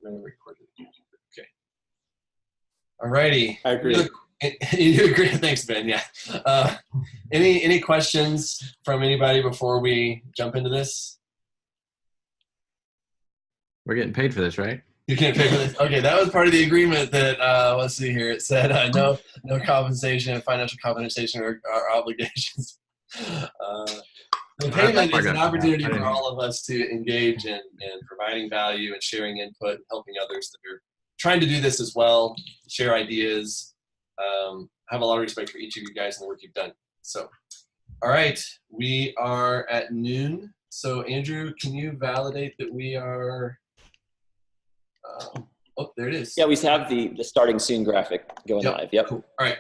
going to record it. Okay. All righty. I agree. You agree? Thanks, Ben. Yeah. Any questions from anybody before we jump into this? We're getting paid for this, right? You can't pay for this. Okay, that was part of the agreement that, let's see here. It said no compensation, financial compensation, or obligations. The payment is an opportunity for all of us to engage in providing value and sharing input and helping others that are trying to do this as well, share ideas. Have a lot of respect for each of you guys and the work you've done. So, all right, we are at noon. So, Andrew, can you validate that we are... oh, there it is. Yeah, we have the starting soon graphic going live. Yep. Cool. All right.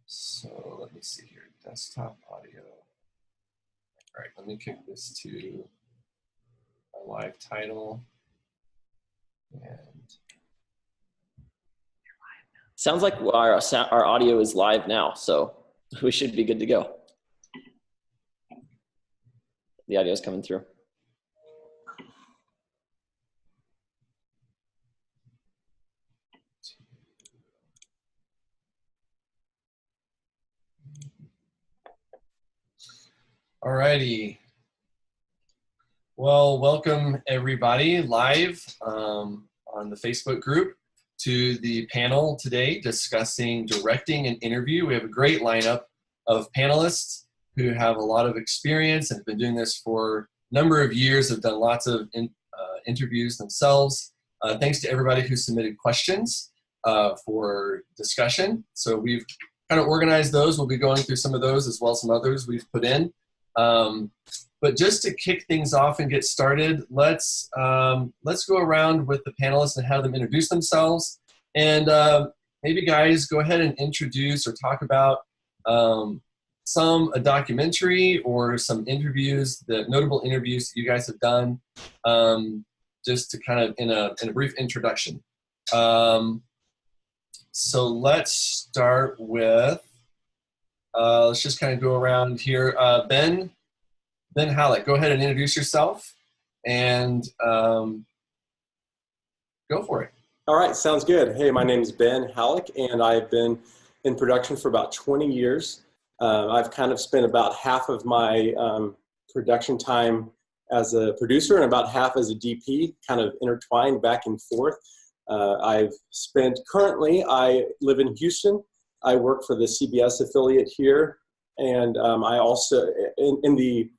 So let me see here. Desktop audio. All right, let me kick this to our live title. And sounds like our audio is live now, so we should be good to go. The audio is coming through. all righty. Well, welcome everybody live on the Facebook group to the panel today discussing directing an interview. We have a great lineup of panelists who have a lot of experience and have been doing this for a number of years, have done lots of interviews themselves. Thanks to everybody who submitted questions for discussion. So we've kind of organized those. We'll be going through some of those as well as some others we've put in. But just to kick things off and get started, let's go around with the panelists and have them introduce themselves. And maybe guys, go ahead and introduce or talk about a documentary or some interviews, the notable interviews that you guys have done, just to kind of in a brief introduction. So let's start with, let's just kind of go around here. Ben Halleck, go ahead and introduce yourself and go for it. All right, sounds good. Hey, my name is Ben Halleck, and I've been in production for about 20 years. I've kind of spent about half of my production time as a producer and about half as a DP, kind of intertwined back and forth. Currently, I live in Houston. I work for the CBS affiliate here, and I also, in the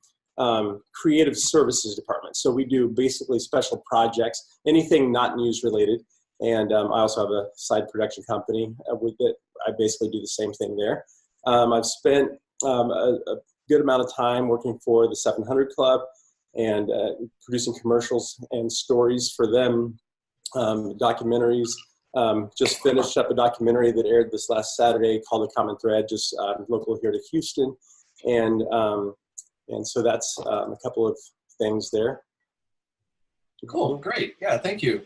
creative services department. So we do basically special projects, anything not news related. And I also have a side production company with it. I basically do the same thing there. I've spent a good amount of time working for the 700 Club and producing commercials and stories for them, documentaries. Just finished up a documentary that aired this last Saturday called The Common Thread, just local here to Houston. And so that's a couple of things there. Cool, great. Yeah, thank you.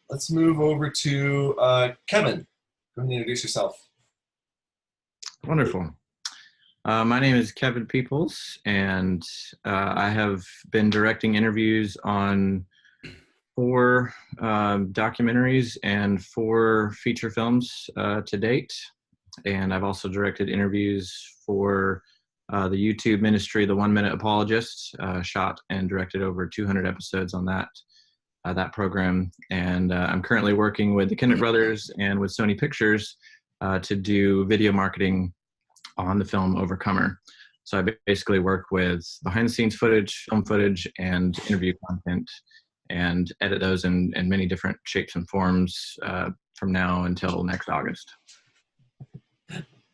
Let's move over to Kevin. Go ahead and introduce yourself. Wonderful. My name is Kevin Peoples, and I have been directing interviews on 4 documentaries and 4 feature films to date. And I've also directed interviews for the YouTube ministry, The 1 Minute Apologist, shot and directed over 200 episodes on that program. And I'm currently working with the Kennett Brothers and with Sony Pictures to do video marketing on the film Overcomer. So I basically work with behind the scenes footage, film footage, and interview content, and edit those in many different shapes and forms from now until next August.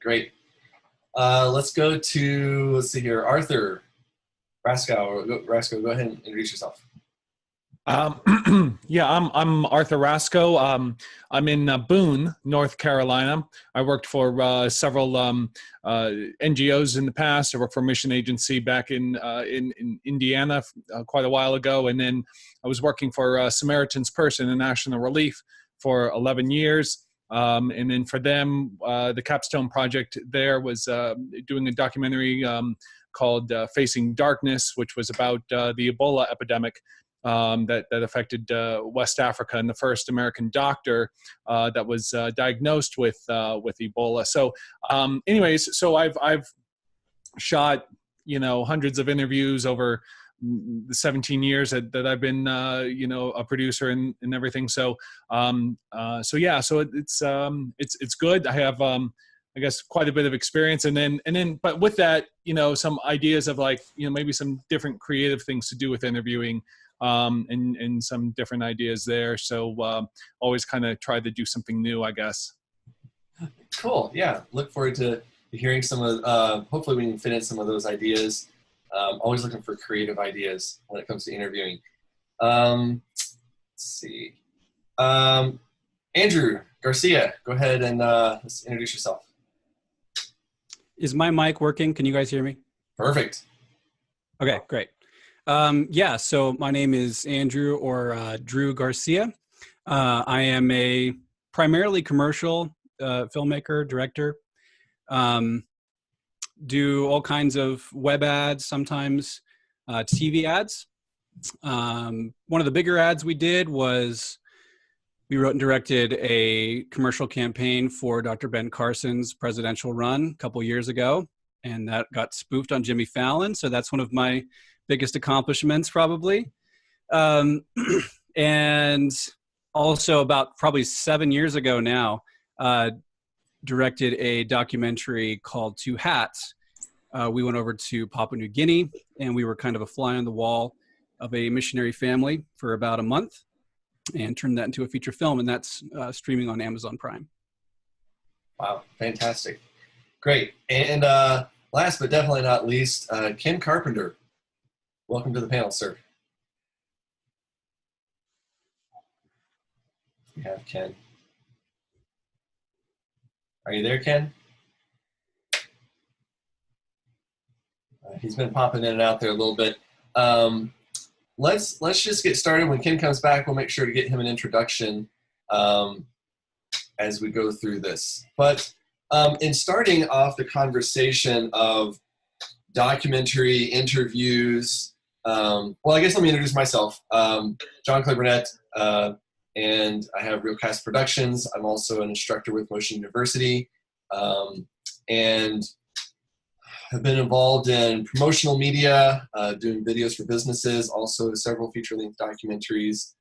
Great. Let's go to, let's see here, Arthur Raskow. Raskow, go ahead and introduce yourself. Yeah, I'm Arthur Raskow. I'm in Boone, North Carolina. I worked for several NGOs in the past. I worked for a mission agency back in Indiana quite a while ago, and then I was working for Samaritan's Purse International Relief for 11 years. And then for them, the capstone project there was doing a documentary called Facing Darkness, which was about the Ebola epidemic that affected West Africa, and the first American doctor that was diagnosed with Ebola. So, anyways, so I've shot hundreds of interviews over the 17 years that I've been a producer and everything. So yeah, so it's good. I have I guess quite a bit of experience, and then but with that, some ideas of like maybe some different creative things to do with interviewing, and some different ideas there. So always kind of try to do something new, I guess. Cool. Yeah. Look forward to hearing some of, hopefully we can fit in some of those ideas. Always looking for creative ideas when it comes to interviewing. Let's see. Andrew Garcia, go ahead and let's introduce yourself. Is my mic working? Can you guys hear me? Perfect. Okay, great. Yeah, so my name is Andrew, or Drew Garcia. I am a primarily commercial filmmaker, director. Do all kinds of web ads, sometimes TV ads. One of the bigger ads we did was we wrote and directed a commercial campaign for Dr. Ben Carson's presidential run a couple years ago, and that got spoofed on Jimmy Fallon. So that's one of my biggest accomplishments, probably. And also about probably 7 years ago now, directed a documentary called Two Hats. We went over to Papua New Guinea, and we were kind of a fly on the wall of a missionary family for about a month, and turned that into a feature film, and that's streaming on Amazon Prime. Wow, fantastic. Great. And last but definitely not least, Ken Carpenter. Welcome to the panel, sir. We have Ken. Are you there, Ken? He's been popping in and out there a little bit. Let's just get started. When Ken comes back, we'll make sure to get him an introduction as we go through this. But in starting off the conversation of documentary interviews, well, I guess let me introduce myself. John Clay Burnett, and I have Real Cast Productions. I'm also an instructor with Motion University, and have been involved in promotional media, doing videos for businesses, also several feature-length documentaries,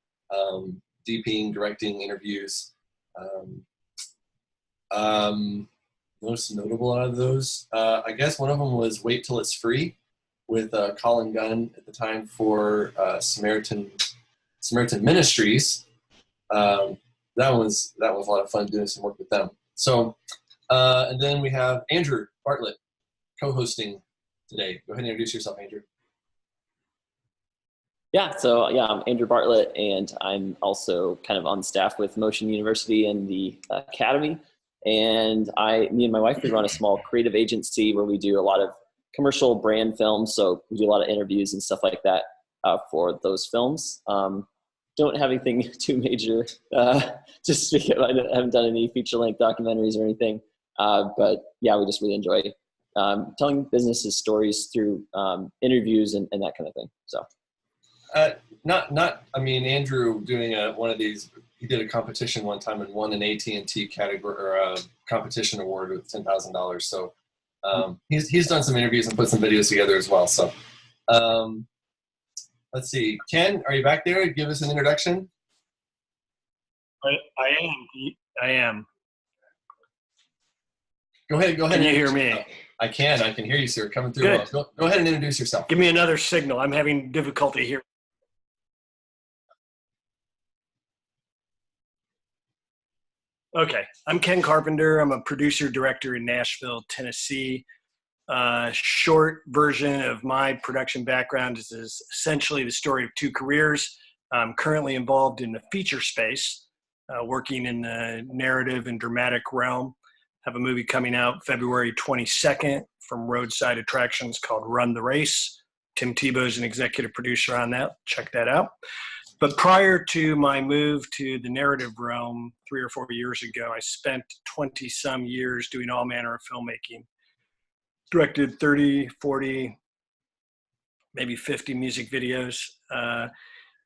DPing, directing, interviews. Most notable out of those, I guess one of them was Wait Till It's Free with Colin Gunn at the time for Samaritan Ministries. That was a lot of fun doing some work with them. So, and then we have Andrew Bartlett co-hosting today. Go ahead and introduce yourself, Andrew. Yeah, so yeah, I'm Andrew Bartlett, and I'm also kind of on staff with Motion University and the Academy. And me and my wife, we run a small creative agency where we do a lot of commercial brand films. So we do a lot of interviews and stuff like that for those films. Don't have anything too major, just because I haven't done any feature-length documentaries or anything. But yeah, we just really enjoy telling businesses stories through interviews and that kind of thing. So, I mean, Andrew doing one of these, he did a competition one time and won an AT&T category or a competition award with $10,000. So he's done some interviews and put some videos together as well. So let's see, Ken, are you back there? Give us an introduction. I am. Go ahead. Can you hear me? I can hear you, sir. Coming through. Well. Go ahead and introduce yourself. Give me another signal. I'm having difficulty here. Okay. I'm Ken Carpenter. I'm a producer director in Nashville, Tennessee. Short version of my production background is essentially the story of two careers. I'm currently involved in the feature space, working in the narrative and dramatic realm. Have a movie coming out February 22nd from Roadside Attractions called Run the Race. Tim Tebow's an executive producer on that. Check that out. But prior to my move to the narrative realm 3 or 4 years ago, I spent 20 some years doing all manner of filmmaking. Directed 30, 40, maybe 50 music videos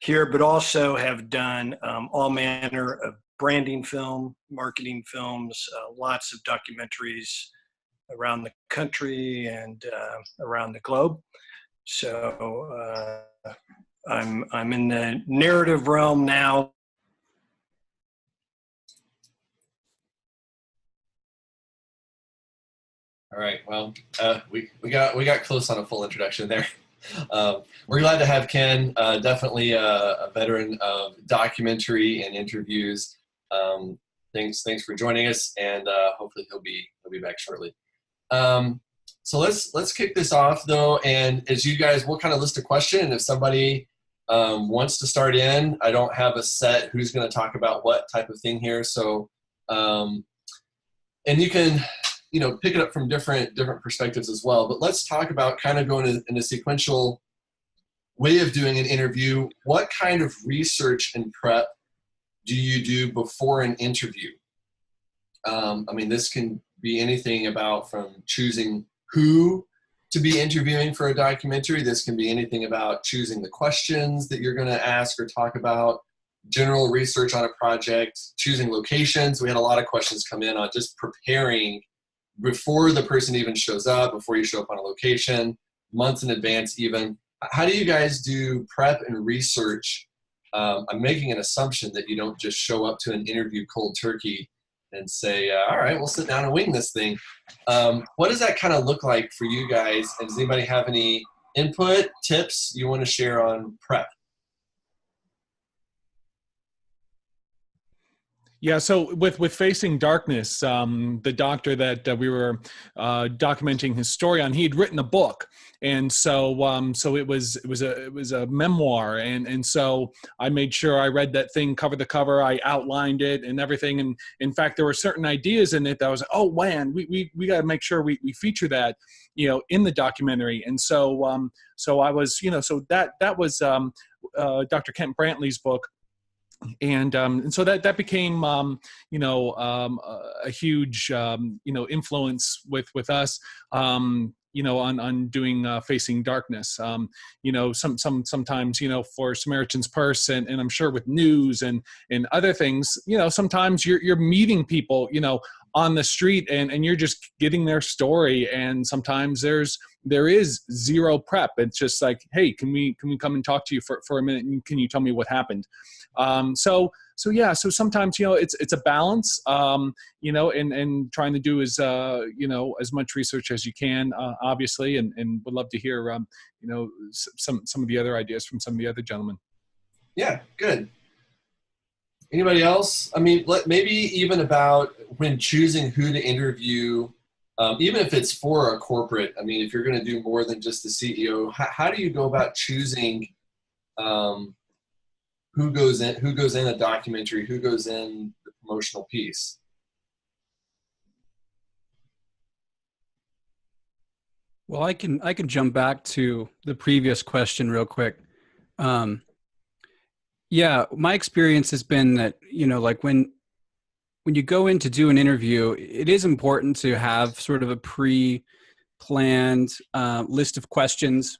here, but also have done all manner of branding film, marketing films, lots of documentaries around the country and around the globe. So I'm in the narrative realm now. All right. Well, we got close on a full introduction there. We're glad to have Ken. Definitely a veteran of documentary and interviews. Thanks for joining us, and hopefully he'll be back shortly. So let's kick this off though, and as you guys, we'll kind of list a question, and if somebody wants to start in, I don't have a set who's going to talk about what type of thing here, so and you can pick it up from different perspectives as well. But let's talk about kind of going in a sequential way of doing an interview. What kind of research and prep do you do before an interview? I mean, this can be anything about from choosing who to be interviewing for a documentary. This can be anything about choosing the questions that you're going to ask or talk about, general research on a project, choosing locations. We had a lot of questions come in on just preparing before the person even shows up, before you show up on a location, months in advance even. How do you guys do prep and research? I'm making an assumption that you don't just show up to an interview cold turkey and say, all right, we'll sit down and wing this thing. What does that kind of look like for you guys? And does anybody have any input, tips you want to share on prep? Yeah, so with Facing Darkness, the doctor that we were documenting his story on, he had written a book, and so it was a memoir, and so I made sure I read that thing cover to cover. I outlined it and everything, and in fact, there were certain ideas in it that I was like, oh man, we got to make sure we feature that, in the documentary, and so so I was, so that was Dr. Kent Brantley's book. And so that became, a huge, influence with us, on doing Facing Darkness. Sometimes, for Samaritan's Purse and I'm sure with news and other things, sometimes you're meeting people, on the street and you're just getting their story. And sometimes there is zero prep. It's just like, hey, can we come and talk to you for a minute? And can you tell me what happened? So sometimes, it's a balance, and trying to do as much research as you can, obviously, and would love to hear, some of the other ideas from some of the other gentlemen. Yeah, good. Anybody else? I mean, maybe even about when choosing who to interview, even if it's for a corporate. I mean, if you're going to do more than just the CEO, how do you go about choosing who goes in a documentary, who goes in the promotional piece? Well, I can jump back to the previous question real quick. Yeah, my experience has been that, like when you go in to do an interview, it is important to have sort of a pre-planned list of questions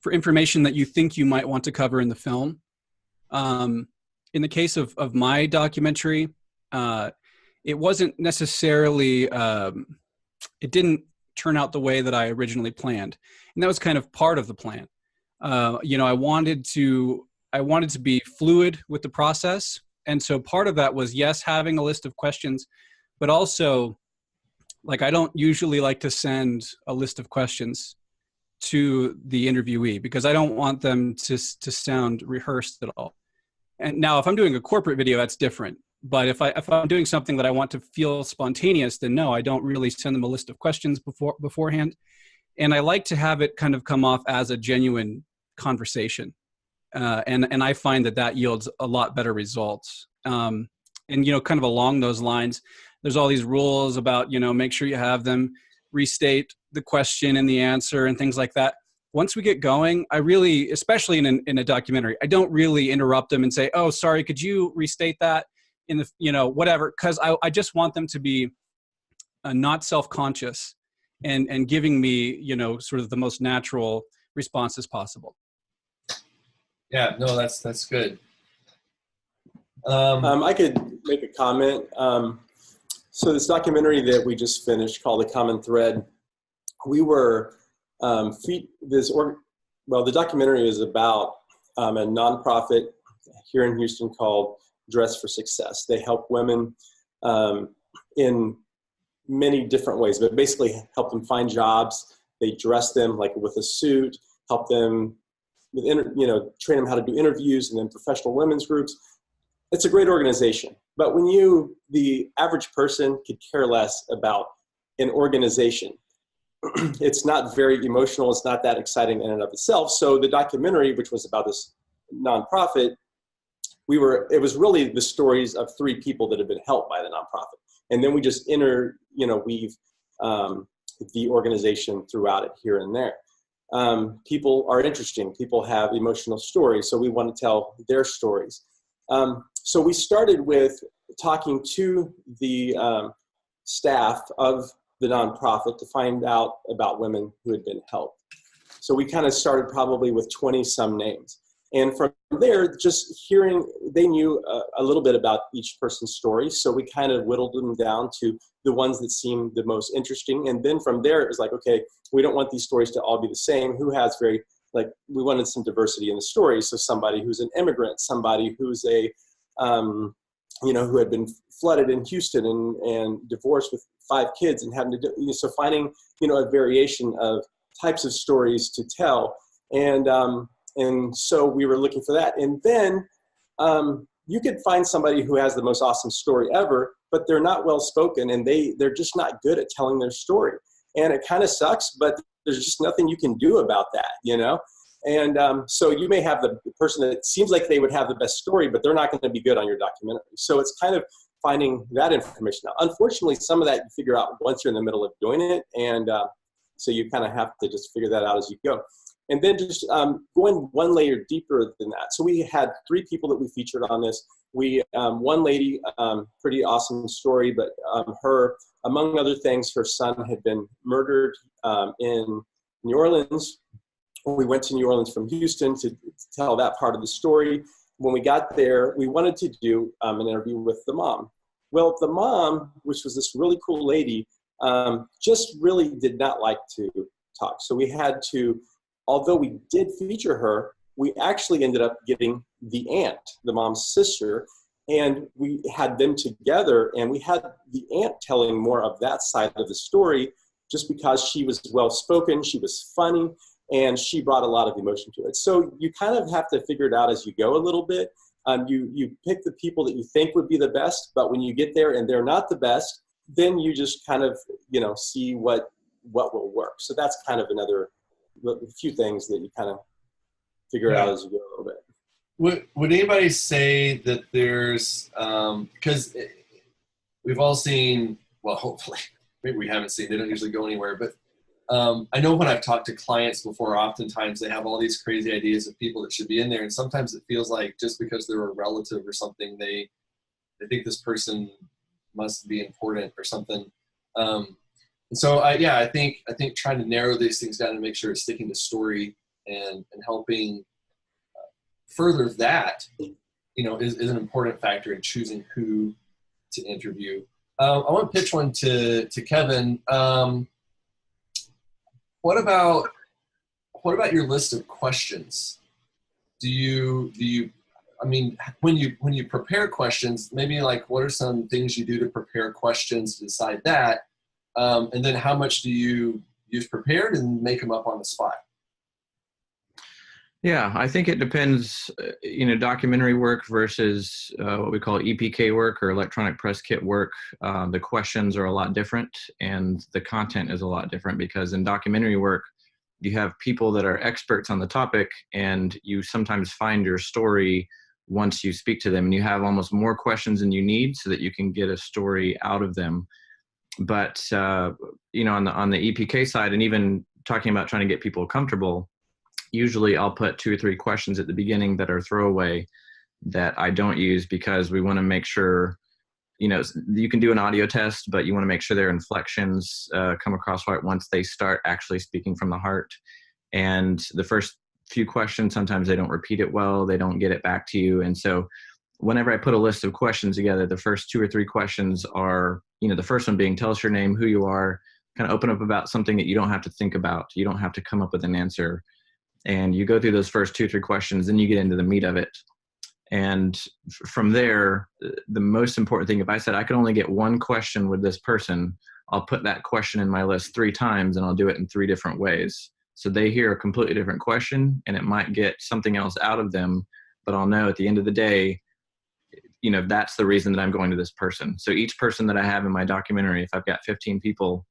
for information that you think you might want to cover in the film. In the case of my documentary, it wasn't necessarily, it didn't turn out the way that I originally planned. And that was kind of part of the plan. I wanted to be fluid with the process. And so part of that was, yes, having a list of questions, but also, like, I don't usually like to send a list of questions to the interviewee because I don't want them to sound rehearsed at all. And now if I'm doing a corporate video, that's different. But if I'm doing something that I want to feel spontaneous, then no, I don't really send them a list of questions beforehand. And I like to have it kind of come off as a genuine conversation. And I find that yields a lot better results. And, kind of along those lines, there's all these rules about, make sure you have them restate the question and the answer and things like that. once we get going, I really, especially in a documentary, I don't really interrupt them and say, oh, sorry, could you restate that in the, whatever. Cause I just want them to be not self-conscious and giving me, sort of the most natural responses possible. Yeah, no, that's good. I could make a comment. So this documentary that we just finished called The Common Thread, we were, the documentary is about a nonprofit here in Houston called Dress for Success. They help women in many different ways, but basically help them find jobs. They dress them like with a suit, help them with, train them how to do interviews, and then professional women's groups. It's a great organization. But when the average person could care less about an organization, it's not very emotional. It's not that exciting in and of itself. So the documentary, which was about this nonprofit, it was really the stories of 3 people that have been helped by the nonprofit. And then we just weave the organization throughout it here and there. People are interesting. People have emotional stories. So we want to tell their stories. So we started with talking to the staff of the nonprofit to find out about women who had been helped. So we kind of started probably with 20 some names. And from there, just hearing, they knew a little bit about each person's story. So we kind of whittled them down to the ones that seemed the most interesting. And then from there, it was like, okay, we don't want these stories to all be the same. Who has we wanted some diversity in the stories. So somebody who's an immigrant, somebody who's who had been flooded in Houston and divorced with 5 kids and having to do, so finding, a variation of types of stories to tell. And so we were looking for that. And then you could find somebody who has the most awesome story ever, but they're not well-spoken and they're just not good at telling their story. And it kind of sucks, but there's just nothing you can do about that, And so you may have the person that seems like they would have the best story, but they're not going to be good on your documentary. So it's kind of finding that information out. Unfortunately, some of that you figure out once you're in the middle of doing it. And so you kind of have to just figure that out as you go. And then just going one layer deeper than that. So we had 3 people that we featured on this. One lady, pretty awesome story, but her, among other things, her son had been murdered in New Orleans. We went to New Orleans from Houston to tell that part of the story. When we got there, we wanted to do an interview with the mom. Well, the mom, which was this really cool lady, just really did not like to talk. So we had to, although we did feature her, we actually ended up getting the aunt, the mom's sister, and we had them together, and we had the aunt telling more of that side of the story just because she was well-spoken, she was funny, and she brought a lot of emotion to it. So you kind of have to figure it out as you go a little bit. You pick the people that you think would be the best, but when you get there and they're not the best, then you just kind of, see what will work. So that's kind of a few things that you kind of figure out as you go a little bit. Would anybody say that there's, because we've all seen, well, hopefully, maybe we haven't seen, they don't usually go anywhere, but I know when I've talked to clients before, oftentimes they have all these crazy ideas of people that should be in there. And sometimes it feels like just because they're a relative or something, they think this person must be important or something. And so I think trying to narrow these things down and make sure it's sticking to story and helping further that, is an important factor in choosing who to interview. I want to pitch one to Kevin. What about your list of questions? Do you when you prepare questions, maybe what are some things you do to prepare questions to decide that? And then how much do you use prepared and make them up on the spot? Yeah, I think it depends, documentary work versus what we call EPK work or electronic press kit work. The questions are a lot different and the content is a lot different because in documentary work, you have people that are experts on the topic and you sometimes find your story once you speak to them and you have almost more questions than you need so that you can get a story out of them. But, on the EPK side and even talking about trying to get people comfortable, usually I'll put 2 or 3 questions at the beginning that are throwaway that I don't use, because we want to make sure, you know, you can do an audio test, but you want to make sure their inflections come across right once they start actually speaking from the heart. And the first few questions, sometimes they don't repeat it well, they don't get it back to you. And so whenever I put a list of questions together, the first 2 or 3 questions are, you know, the first one being, tell us your name, who you are, kind of open up about something that you don't have to think about. You don't have to come up with an answer. And you go through those first 2 or 3 questions, then you get into the meat of it. And from there, the most important thing, if I said I could only get 1 question with this person, I'll put that question in my list 3 times, and I'll do it in 3 different ways. So they hear a completely different question, and it might get something else out of them, but I'll know at the end of the day, you know, that's the reason that I'm going to this person. So each person that I have in my documentary, if I've got 15 people,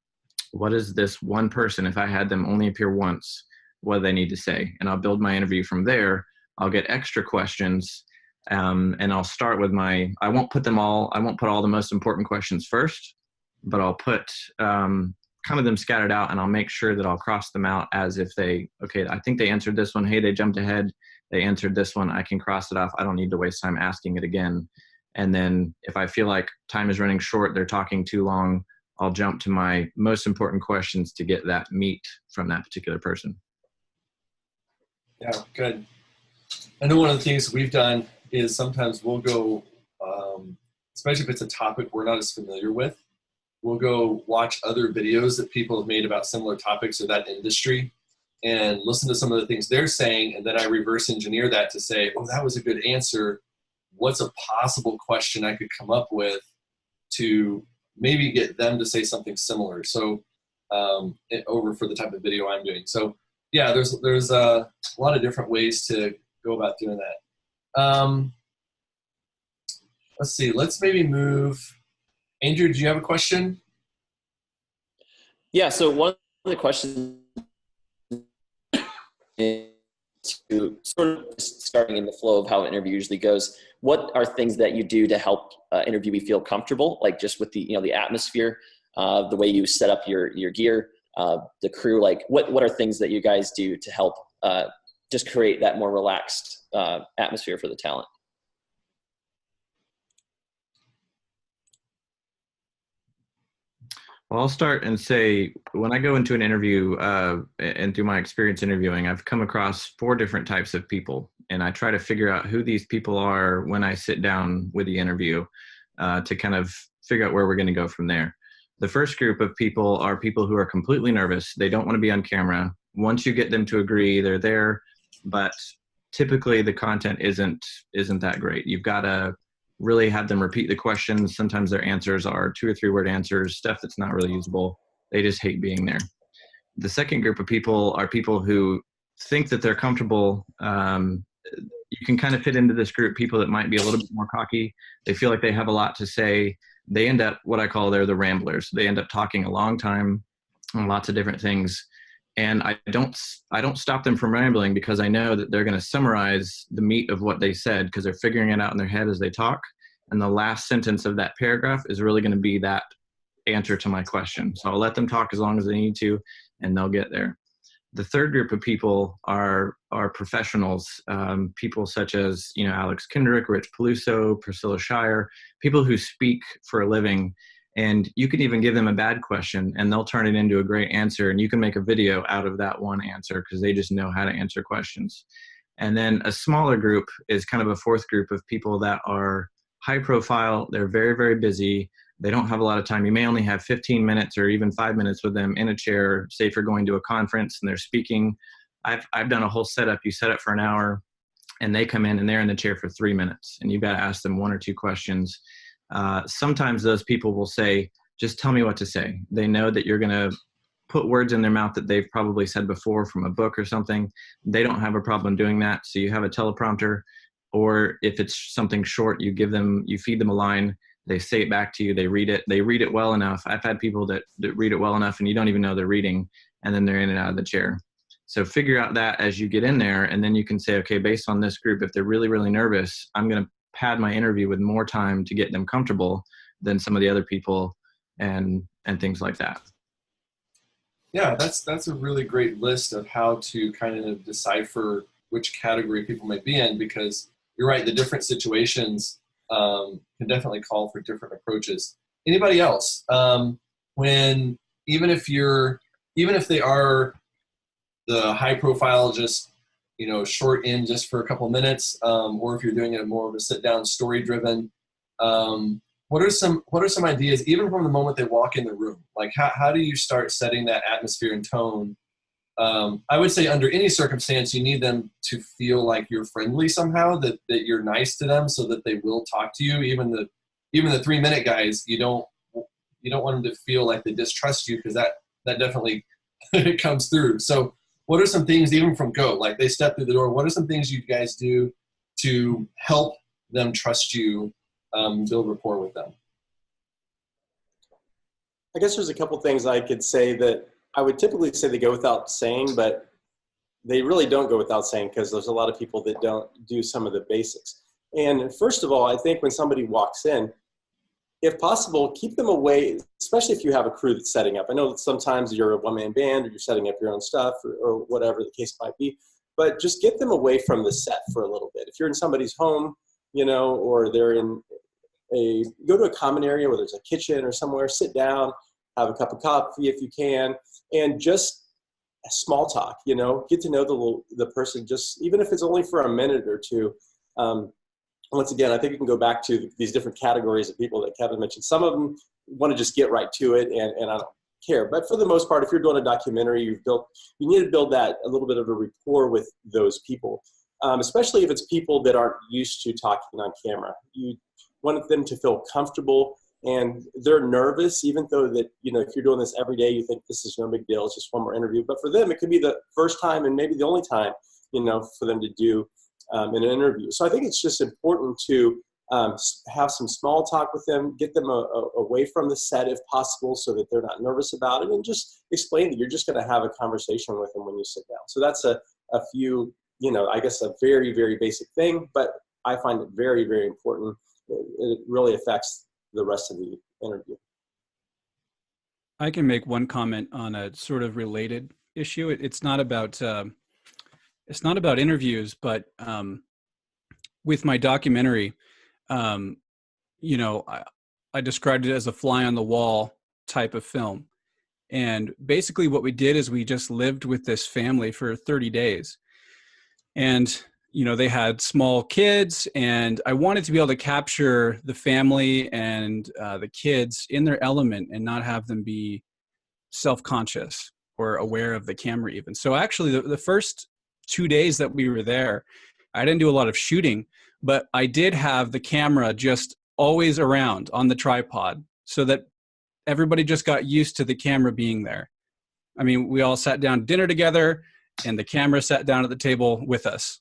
what is this one person, if I had them only appear once, what do they need to say? And I'll build my interview from there. I'll get extra questions, and I'll start with I won't put all the most important questions first, but I'll put kind of them scattered out, and I'll make sure that I'll cross them out as if okay, I think they answered this one. Hey, they jumped ahead. They answered this one. I can cross it off. I don't need to waste time asking it again. And then if I feel like time is running short, they're talking too long, I'll jump to my most important questions to get that meat from that particular person. Yeah, good. I know one of the things we've done is sometimes we'll go, especially if it's a topic we're not as familiar with, we'll go watch other videos that people have made about similar topics or that industry and listen to some of the things they're saying, and then I reverse engineer that to say, oh, that was a good answer. What's a possible question I could come up with to maybe get them to say something similar? So over for the type of video I'm doing. So yeah, there's a lot of different ways to go about doing that. Let's see, let's maybe move. Andrew, do you have a question? Yeah, so one of the questions is to sort of starting in the flow of how an interview usually goes. What are things that you do to help interviewee feel comfortable, like just with the the atmosphere, the way you set up your gear, the crew? Like what are things that you guys do to help just create that more relaxed atmosphere for the talent? Well, I'll start and say, when I go into an interview and through my experience interviewing, I've come across 4 different types of people, and I try to figure out who these people are when I sit down with the interview to kind of figure out where we're going to go from there. The first group of people are people who are completely nervous. They don't want to be on camera. Once you get them to agree, they're there, but typically the content isn't that great. You've got to really have them repeat the questions. Sometimes their answers are 2 or 3 word answers, stuff that's not really usable. They just hate being there. The second group of people are people who think that they're comfortable. You can kind of fit into this group, people that might be a little bit more cocky. They feel like they have a lot to say. They end up, what I call, they're the ramblers. They end up talking a long time on lots of different things. And I don't stop them from rambling, because I know that they're going to summarize the meat of what they said, because they're figuring it out in their head as they talk. And the last sentence of that paragraph is really going to be that answer to my question. So I'll let them talk as long as they need to, and they'll get there. The third group of people are professionals, people such as, Alex Kendrick, Rich Peluso, Priscilla Shirer, people who speak for a living. And you can even give them a bad question and they'll turn it into a great answer. And you can make a video out of that one answer because they just know how to answer questions. And then a smaller group is kind of a fourth group of people that are high profile. They're very, very busy. They don't have a lot of time. You may only have 15 minutes or even 5 minutes with them in a chair, say if you're going to a conference and they're speaking. I've done a whole setup. You set up for an hour and they come in and they're in the chair for 3 minutes and you've got to ask them 1 or 2 questions. Sometimes those people will say, just tell me what to say. They know that you're going to put words in their mouth that they've probably said before from a book or something. They don't have a problem doing that. So you have a teleprompter, or if it's something short, you feed them a line, they say it back to you, they read it well enough. I've had people that read it well enough and you don't even know they're reading, and then they're in and out of the chair. So figure out that as you get in there, and then you can say, okay, based on this group, if they're really, really nervous, I'm going to pad my interview with more time to get them comfortable than some of the other people, and things like that. Yeah, that's a really great list of how to kind of decipher which category people might be in, because you're right, the different situations can definitely call for different approaches. Anybody else? When even if they are the high profile, just short in just for a couple minutes, or if you're doing it more of a sit down story driven, what are some ideas, even from the moment they walk in the room? Like how do you start setting that atmosphere and tone? I would say under any circumstance, you need them to feel like you're friendly somehow, that you're nice to them, so that they will talk to you. Even the 3-minute guys, you don't want them to feel like they distrust you, because that definitely comes through. So what are some things, even from go, like they step through the door, what are some things you guys do to help them trust you, build rapport with them? I guess there's a couple things I could say that I would typically say they go without saying, but they really don't go without saying, because there's a lot of people that don't do some of the basics. And first of all, I think when somebody walks in, if possible, keep them away, especially if you have a crew that's setting up. I know that sometimes you're a one-man band or you're setting up your own stuff, or whatever the case might be, but just get them away from the set for a little bit. If you're in somebody's home, or they're go to a common area where there's a kitchen or somewhere, sit down, have a cup of coffee if you can, and just small talk, get to know the person, just even if it's only for a minute or two. Once again, I think you can go back to these different categories of people that Kevin mentioned. Some of them want to just get right to it, and I don't care. But for the most part, if you're doing a documentary, you need to build that a little bit of a rapport with those people, especially if it's people that aren't used to talking on camera. You want them to feel comfortable, and they're nervous, even though that, if you're doing this every day, you think this is no big deal, it's just one more interview. But for them, it could be the first time and maybe the only time, for them to do in an interview. So I think it's just important to have some small talk with them, get them away from the set if possible, so that they're not nervous about it, and just explain that you're just going to have a conversation with them when you sit down. So that's a few, I guess a very, very basic thing, but I find it very, very important. It really affects the rest of the interview. I can make one comment on a sort of related issue. It's not about interviews, but with my documentary, I described it as a fly on the wall type of film. And basically what we did is we just lived with this family for 30 days. And, they had small kids, and I wanted to be able to capture the family and the kids in their element and not have them be self-conscious or aware of the camera even. So actually the first 2 days that we were there, I didn't do a lot of shooting, but I did have the camera just always around on the tripod, so that everybody just got used to the camera being there. I mean, we all sat down to dinner together, and the camera sat down at the table with us,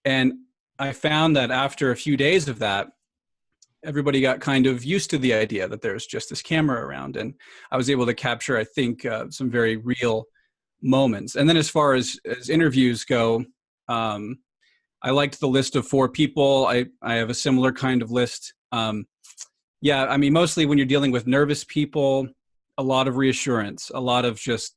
and I found that after a few days of that, everybody got kind of used to the idea that there's just this camera around, and I was able to capture, I think, some very real moments. And then as far as interviews go, I liked the list of 4 people. I have a similar kind of list. Yeah, I mean, mostly when you're dealing with nervous people, a lot of reassurance, a lot of just,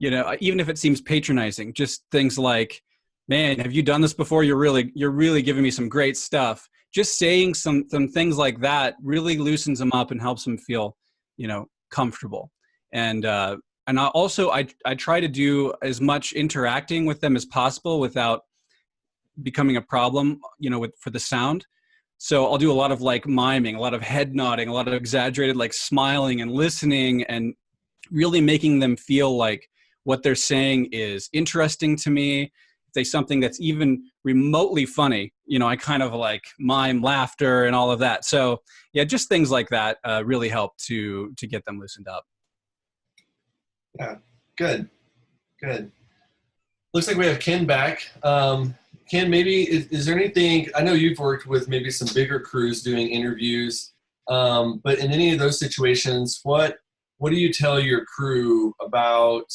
even if it seems patronizing, just things like, man, have you done this before? You're really giving me some great stuff. Just saying some things like that really loosens them up and helps them feel, comfortable. And I try to do as much interacting with them as possible without becoming a problem, for the sound. So I'll do a lot of like miming, a lot of head nodding, a lot of exaggerated like smiling and listening, and really making them feel like what they're saying is interesting to me. If they something that's even remotely funny, I kind of like mime laughter and all of that. So yeah, just things like that really help to get them loosened up. Yeah, good. Looks like we have Ken back. Ken, maybe is there anything, I know you've worked with maybe some bigger crews doing interviews, but in any of those situations, what do you tell your crew about,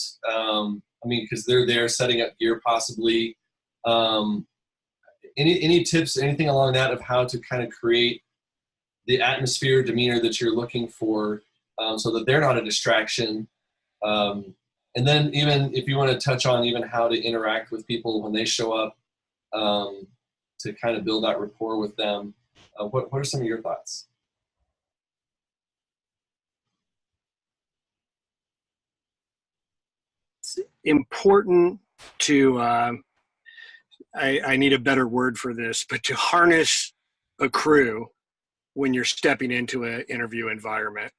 because they're there setting up gear possibly, any tips, anything along that of how to kind of create the atmosphere, demeanor that you're looking for, so that they're not a distraction, And then even if you want to touch on even how to interact with people when they show up, to kind of build that rapport with them, what are some of your thoughts? It's important to, I need a better word for this, but to harness a crew when you're stepping into an interview environment.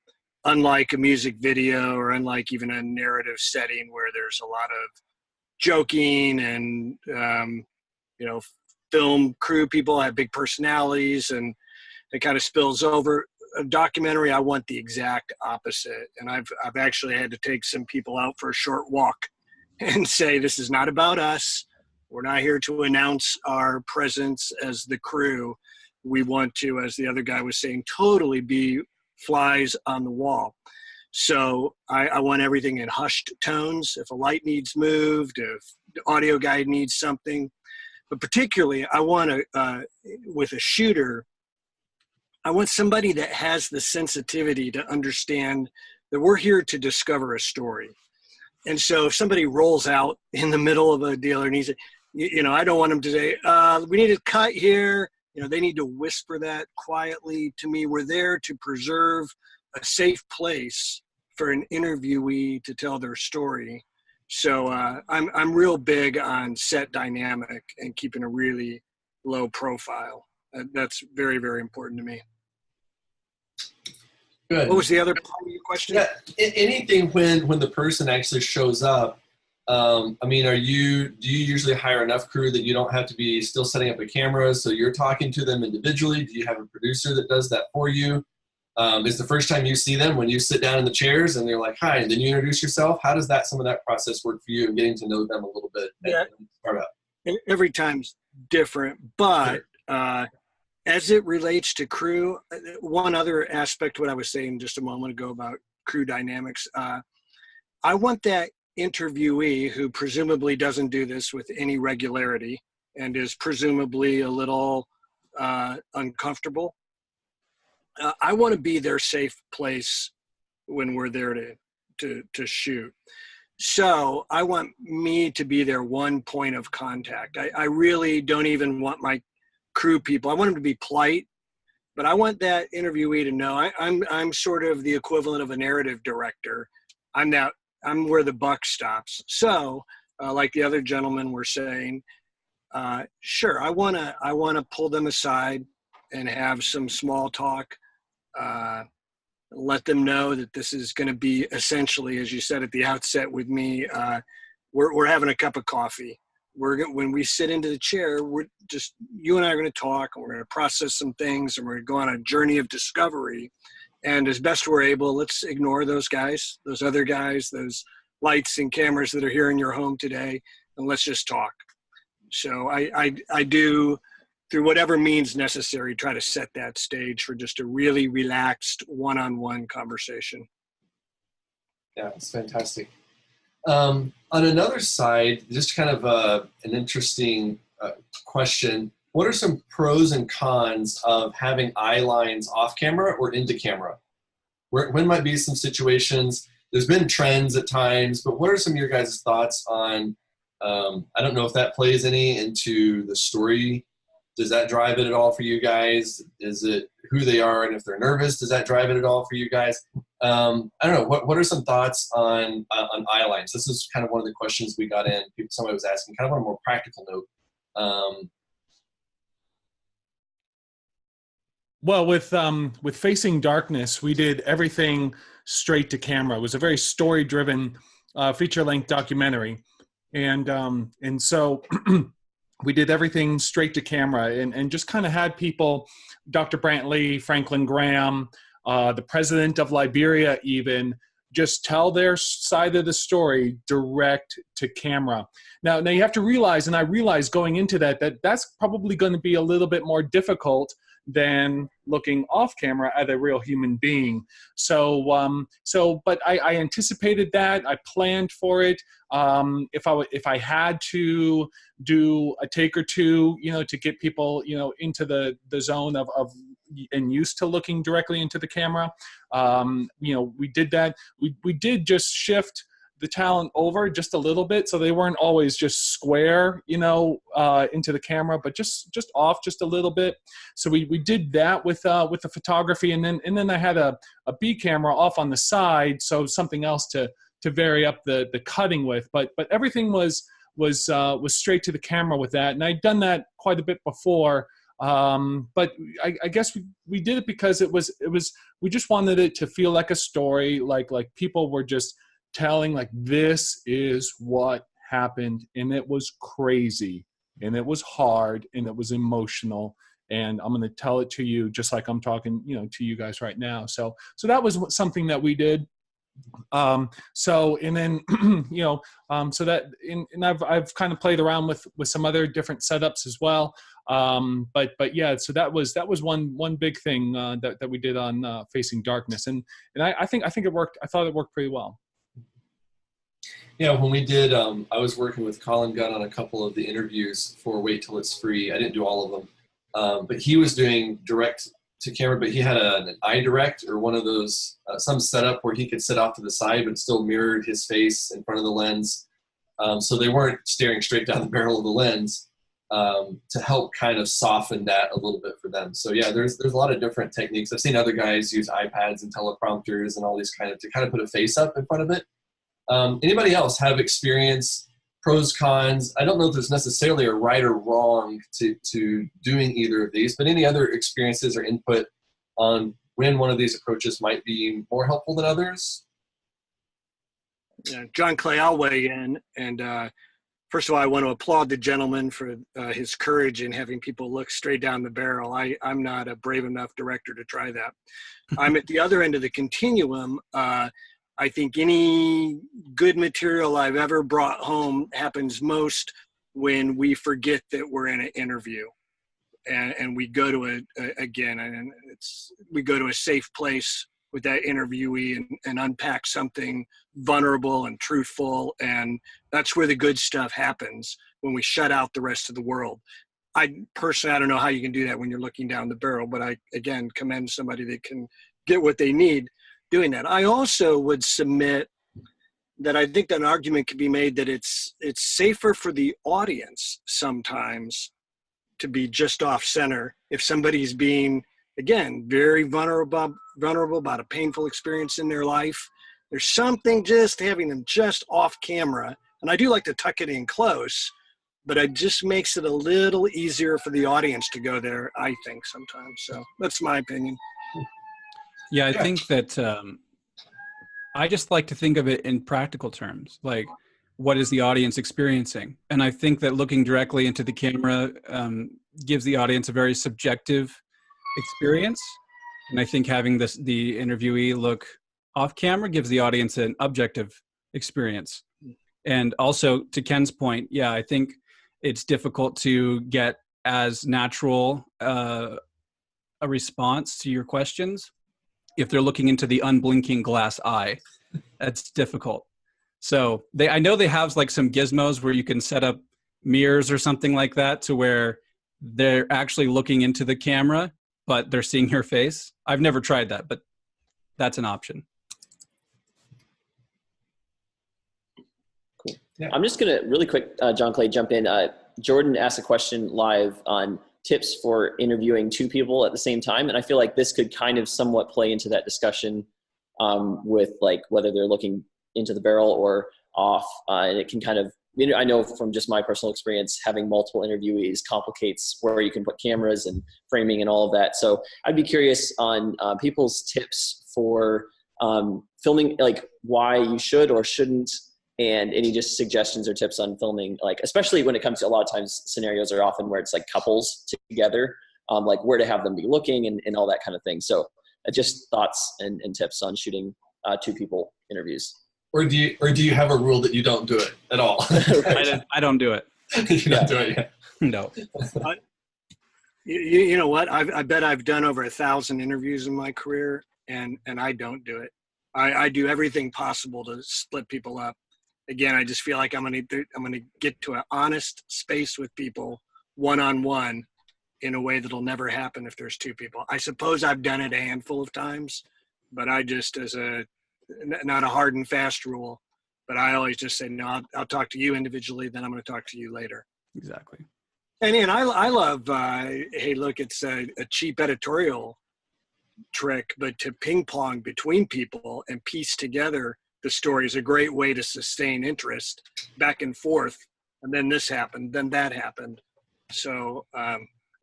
Unlike a music video or unlike even a narrative setting where there's a lot of joking and, film crew people have big personalities and it kind of spills over. A documentary, I want the exact opposite. And I've actually had to take some people out for a short walk and say, this is not about us. We're not here to announce our presence as the crew. We want to, as the other guy was saying, totally be flies on the wall. So I want everything in hushed tones. If a light needs moved, if the audio guide needs something, but particularly I want to, with a shooter, I want somebody that has the sensitivity to understand that we're here to discover a story. And so if somebody rolls out in the middle of a deal or needs, I don't want them to say, we need to cut here. They need to whisper that quietly to me. We're there to preserve a safe place for an interviewee to tell their story. So I'm real big on set dynamic and keeping a really low profile. That's very, very important to me. Good. What was the other part of your question? Yeah, anything when the person actually shows up. Do you usually hire enough crew that you don't have to be still setting up a camera, so you're talking to them individually? Do you have a producer that does that for you? Is the first time you see them when you sit down in the chairs and they're like, hi, and then you introduce yourself? How does some of that process work for you and getting to know them a little bit? Yeah. Start up. Every time's different, but as it relates to crew, one other aspect, what I was saying just a moment ago about crew dynamics, I want that interviewee who presumably doesn't do this with any regularity and is presumably a little uncomfortable. I want to be their safe place when we're there to shoot. So I want me to be their one point of contact. I really don't even want my crew people. I want them to be polite, but I want that interviewee to know I'm sort of the equivalent of a narrative director. I'm where the buck stops. So like the other gentlemen were saying, sure, I want to pull them aside and have some small talk. Let them know that this is going to be essentially, as you said at the outset with me, we're having a cup of coffee. When we sit into the chair, you and I are going to talk, and we're going to process some things, and we're going to go on a journey of discovery. And as best we're able, let's ignore those guys, those other guys, those lights and cameras that are here in your home today, and let's just talk. So I do, through whatever means necessary, try to set that stage for just a really relaxed one-on-one conversation. Yeah, it's fantastic. On another side, just kind of an interesting question. What are some pros and cons of having eye lines off camera or into camera? When might be some situations, there's been trends at times, but what are some of your guys' thoughts on, I don't know if that plays any into the story. Does that drive it at all for you guys? Is it who they are, and if they're nervous, does that drive it at all for you guys? I don't know. What are some thoughts on eye lines? This is kind of one of the questions we got in. Somebody was asking, kind of on a more practical note. Well, with Facing Darkness, we did everything straight to camera. It was a very story-driven feature-length documentary, and so we did everything straight to camera, and just kind of had people, Dr. Brantley, Franklin Graham, the president of Liberia, even just tell their side of the story direct to camera. Now you have to realize, and I realized going into that's probably going to be a little bit more difficult than looking off camera at a real human being. But I anticipated that. I planned for it. If I had to do a take or two, to get people, into the zone of and used to looking directly into the camera, we did that. We did just shift the talent over just a little bit, so they weren't always just square, into the camera, but just off just a little bit. So we did that with the photography, and then I had a B camera off on the side, so something else to vary up the cutting with. But everything was straight to the camera with that, and I'd done that quite a bit before. But I guess we did it because it was we just wanted it to feel like a story, like people were just telling, like, this is what happened, and it was crazy, and it was hard, and it was emotional, and I'm going to tell it to you just like I'm talking, to you guys right now. So that was something that we did. So, and then, so that, and I've kind of played around with some other different setups as well. But yeah, so that was one big thing, that we did on, Facing Darkness. And I think it worked. I thought it worked pretty well. Yeah, when we did, I was working with Colin Gunn on a couple of the interviews for Wait Till It's Free. I didn't do all of them, but he was doing direct to camera, but he had an iDirect or one of those, some setup where he could sit off to the side, but still mirrored his face in front of the lens. So they weren't staring straight down the barrel of the lens, to help kind of soften that a little bit for them. So yeah, there's a lot of different techniques. I've seen other guys use iPads and teleprompters and all these to kind of put a face up in front of it. Anybody else have experience, pros, cons? I don't know if there's necessarily a right or wrong to doing either of these, but any other experiences or input on when one of these approaches might be more helpful than others? Yeah, John Clay, I'll weigh in. And first of all, I want to applaud the gentleman for his courage in having people look straight down the barrel. I'm not a brave enough director to try that. I'm at the other end of the continuum. I think any good material I've ever brought home happens most when we forget that we're in an interview, and we go to we go to a safe place with that interviewee and unpack something vulnerable and truthful, and that's where the good stuff happens, when we shut out the rest of the world. I personally, I don't know how you can do that when you're looking down the barrel, but I, again, commend somebody that can get what they need doing that. I also would submit that I think that an argument could be made that it's safer for the audience sometimes to be just off center if somebody's being, again, very vulnerable about a painful experience in their life. There's something just having them just off camera, and I do like to tuck it in close, but it just makes it a little easier for the audience to go there, I think, sometimes. So that's my opinion. Yeah, I think that I just like to think of it in practical terms, like what is the audience experiencing? And I think that looking directly into the camera gives the audience a very subjective experience. And I think having the interviewee look off camera gives the audience an objective experience. And also, to Ken's point, yeah, I think it's difficult to get as natural a response to your questions if they're looking into the unblinking glass eye. That's difficult. So I know they have like some gizmos where you can set up mirrors or something like that to where they're actually looking into the camera, but they're seeing your face. I've never tried that, but that's an option. Cool. Yeah. I'm just going to really quick, John Clay, jump in. Jordan asked a question live on tips for interviewing two people at the same time. And I feel like this could kind of somewhat play into that discussion with like whether they're looking into the barrel or off. And it can kind of, I know from just my personal experience, having multiple interviewees complicates where you can put cameras and framing and all of that. So I'd be curious on people's tips for filming, like why you should or shouldn't, and any just suggestions or tips on filming, like especially when it comes to, a lot of times scenarios are often where it's like couples together, like where to have them be looking and all that kind of thing. So just thoughts and tips on shooting two people interviews. Or do you have a rule that you don't do it at all? I don't do it. You don't do it yet. No. You know what? I bet I've done over 1,000 interviews in my career, and I don't do it. I do everything possible to split people up. Again, I just feel like I'm gonna get to an honest space with people one-on-one in a way that'll never happen if there's two people. I suppose I've done it a handful of times, but I just, as not a hard and fast rule, But I always just say, no, I'll talk to you individually, then I'm going to talk to you later. Exactly. And I love, hey, look, it's a cheap editorial trick, but to ping pong between people and piece together the story is a great way to sustain interest back and forth. And then this happened, then that happened. So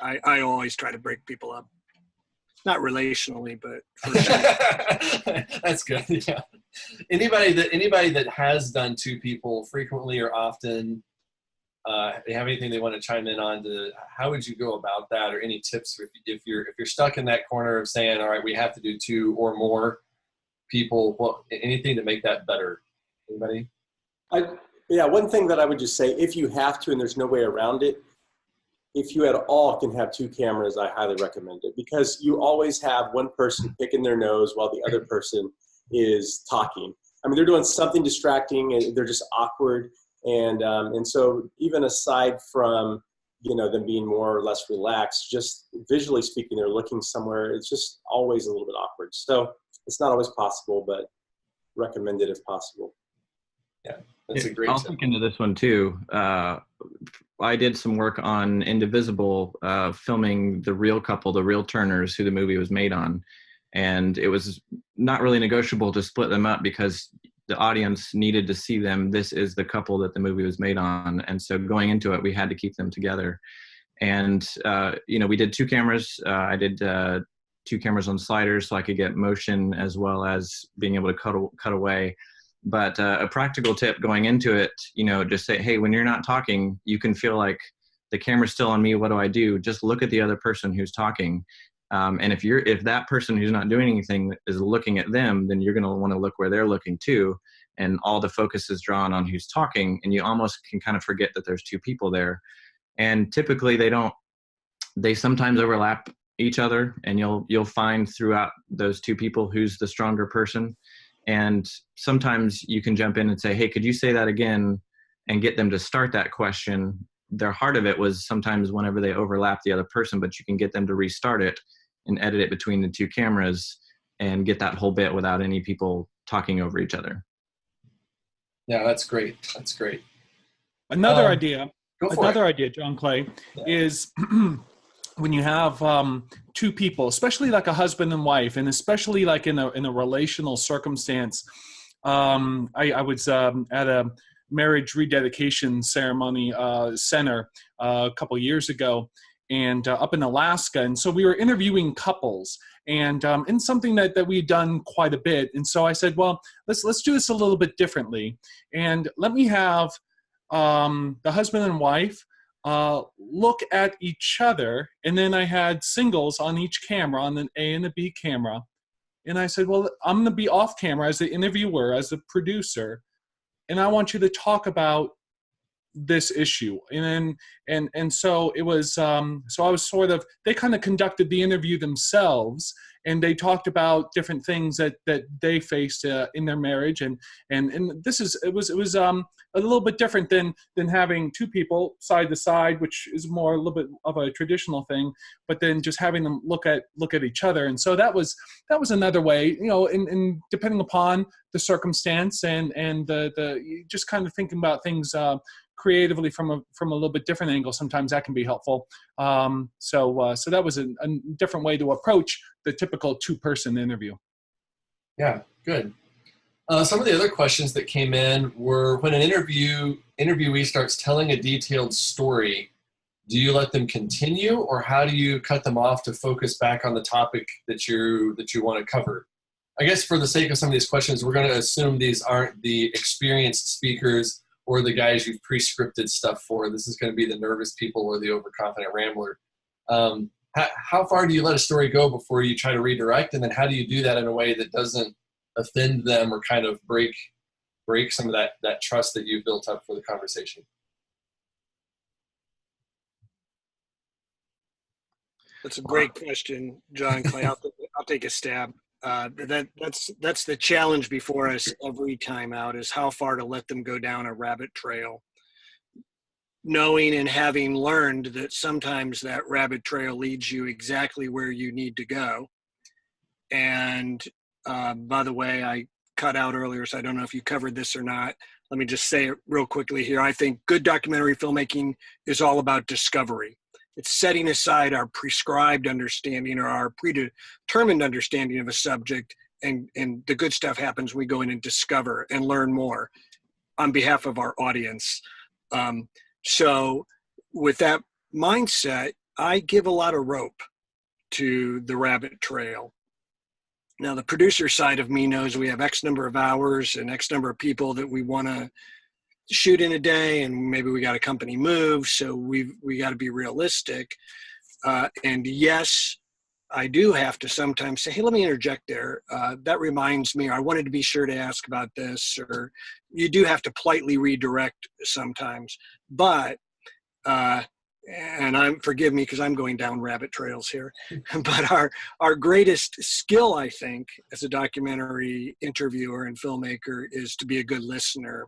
I always try to break people up. Not relationally, but for sure. That's good. Yeah. Anybody that has done two people frequently or often, they have anything they want to chime in on? How would you go about that, or any tips if you're stuck in that corner of saying, all right, we have to do two or more people? Well, anything to make that better? Anybody? One thing that I would just say, if you have to and there's no way around it, if you at all can have two cameras, I highly recommend it, because you always have one person picking their nose while the other person is talking. I mean, they're doing something distracting and they're just awkward. And so even aside from, them being more or less relaxed, just visually speaking, they're looking somewhere. It's just always a little bit awkward. So it's not always possible, but recommended if possible. Yeah, that's a great I'll tip. look into this one too. I did some work on Indivisible, filming the real couple, the real Turners, who the movie was made on. And it was not really negotiable to split them up because the audience needed to see them. This is the couple that the movie was made on. And so going into it, we had to keep them together. And, we did two cameras. I did two cameras on sliders so I could get motion as well as being able to cut away. But a practical tip going into it, just say, hey, when you're not talking, you can feel like the camera's still on me. What do I do? Just look at the other person who's talking. And if that person who's not doing anything is looking at them, then you're going to want to look where they're looking too. And all the focus is drawn on who's talking, and you almost can kind of forget that there's two people there. And typically they sometimes overlap each other, and you'll find throughout those two people who's the stronger person. And sometimes you can jump in and say, hey, could you say that again, and get them to start that question. Their heart of it was sometimes whenever they overlap the other person, but you can get them to restart it and edit it between the two cameras and get that whole bit without any people talking over each other. Yeah, that's great. That's great. Another idea, John Clay, Yeah. is when you have two people, especially like a husband and wife, and especially like in a relational circumstance. I was at a marriage rededication ceremony center a couple years ago, and up in Alaska. And so we were interviewing couples, and something that we'd done quite a bit. And so I said, well, let's do this a little bit differently, and let me have the husband and wife look at each other, and then I had singles on each camera, on the A and the B camera. And I said, well, I'm going to be off camera as the interviewer, as the producer, and I want you to talk about this issue. And so it was, so I was sort of, they kind of conducted the interview themselves, and they talked about different things that they faced in their marriage. And it was a little bit different than having two people side to side, which is more a little bit of a traditional thing, but then just having them look at each other. And so that was another way, in depending upon the circumstance and the just kind of thinking about things creatively from a little bit different angle. Sometimes that can be helpful. So that was a different way to approach the typical two-person interview. Yeah, good. Some of the other questions that came in were, when an interviewee starts telling a detailed story, do you let them continue, or how do you cut them off to focus back on the topic that you want to cover? I guess for the sake of some of these questions, we're going to assume these aren't the experienced speakers or the guys you've pre-scripted stuff for. This is going to be the nervous people or the overconfident rambler. How far do you let a story go before you try to redirect? And then how do you do that in a way that doesn't offend them or kind of break some of that trust that you've built up for the conversation? That's a great question, John Clay. I'll take a stab. That's the challenge before us every time out, is how far to let them go down a rabbit trail, knowing and having learned that sometimes that rabbit trail leads you exactly where you need to go. And by the way, I cut out earlier, so I don't know if you covered this or not. Let me just say it real quickly here. I think good documentary filmmaking is all about discovery. It's setting aside our prescribed understanding or our predetermined understanding of a subject, and the good stuff happens when we go in and discover and learn more on behalf of our audience. So with that mindset, I give a lot of rope to the rabbit trail. Now, the producer side of me knows we have X number of hours and X number of people that we want to shoot in a day, and maybe we got a company move, so we got to be realistic. And yes, I do have to sometimes say, hey, let me interject there. That reminds me, or I wanted to be sure to ask about this, or you do have to politely redirect sometimes. But and forgive me because I'm going down rabbit trails here, but our greatest skill, I think, as a documentary interviewer and filmmaker is to be a good listener.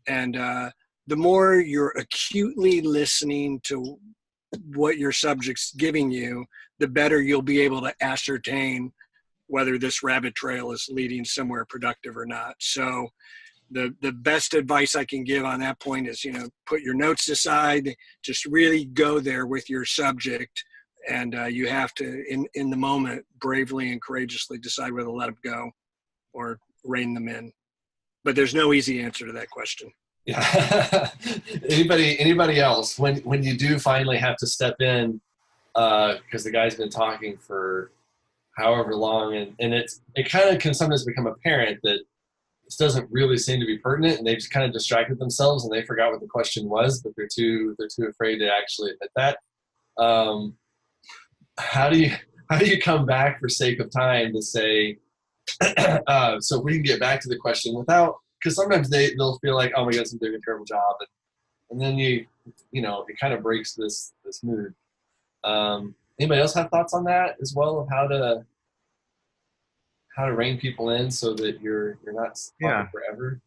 And the more you're acutely listening to what your subject's giving you, the better you'll be able to ascertain whether this rabbit trail is leading somewhere productive or not. So the best advice I can give on that point is, put your notes aside, just really go there with your subject. And you have to, in the moment, bravely and courageously decide whether to let them go or rein them in. But there's no easy answer to that question. Yeah. Anybody else, when you do finally have to step in, because the guy's been talking for however long, and it kind of can sometimes become apparent that this doesn't really seem to be pertinent, and they've just kind of distracted themselves and they forgot what the question was, but they're too afraid to actually admit that. How do you come back for sake of time to say, so we can get back to the question without, because sometimes they'll feel like, oh my goodness, I'm doing a terrible job, and then it kind of breaks this mood. Anybody else have thoughts on that as well, of how to rein people in so that you're not talking forever?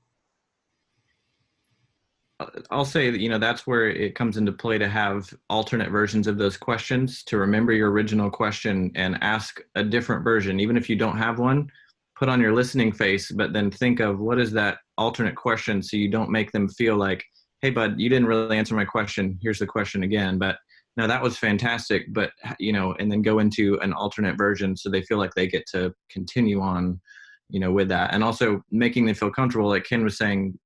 I'll say that, that's where it comes into play to have alternate versions of those questions, to remember your original question and ask a different version. Even if you don't have one, put on your listening face, but then think of what is that alternate question, so you don't make them feel like, hey, bud, you didn't really answer my question. Here's the question again. But no, that was fantastic. But, and then go into an alternate version so they feel like they get to continue on, with that. And also making them feel comfortable, like Ken was saying,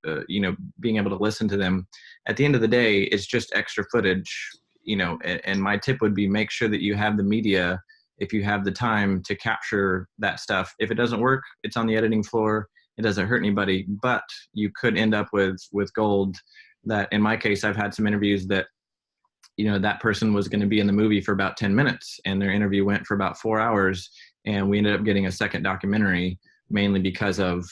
being able to listen to them. At the end of the day, it's just extra footage, and my tip would be, make sure that you have the media, if you have the time, to capture that stuff. If it doesn't work, it's on the editing floor. It doesn't hurt anybody, but you could end up with gold. That, in my case, I've had some interviews that, that person was going to be in the movie for about 10 minutes and their interview went for about 4 hours, and we ended up getting a second documentary, mainly because of,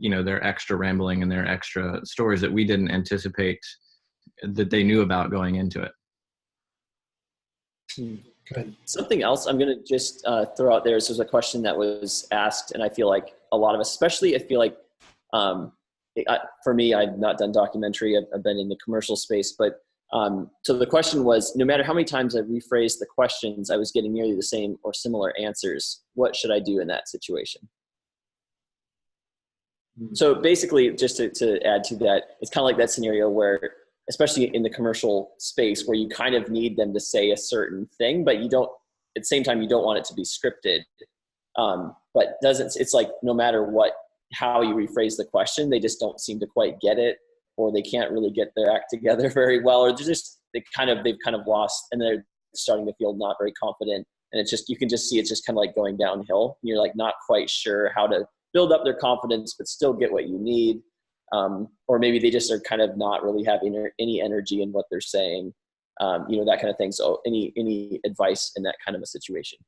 their extra rambling and their extra stories that we didn't anticipate that they knew about going into it. Good. Something else I'm going to just throw out there is, there's a question that was asked, and I feel like a lot of us, especially, I feel like for me, I've not done documentary, I've been in the commercial space, but so the question was, no matter how many times I rephrased the questions, I was getting nearly the same or similar answers. What should I do in that situation? So basically, just to add to that, it's kind of like that scenario where, especially in the commercial space, where you kind of need them to say a certain thing, but you don't, at the same time, you don't want it to be scripted. But it's like, no matter how you rephrase the question, they just don't seem to quite get it, or they can't really get their act together very well, or they've kind of lost, and they're starting to feel not very confident. And it's just, you can just see it's just kind of like going downhill. And you're like not quite sure how to build up their confidence, but still get what you need. Or maybe they just are kind of not really having any energy in what they're saying, that kind of thing. So any advice in that kind of a situation?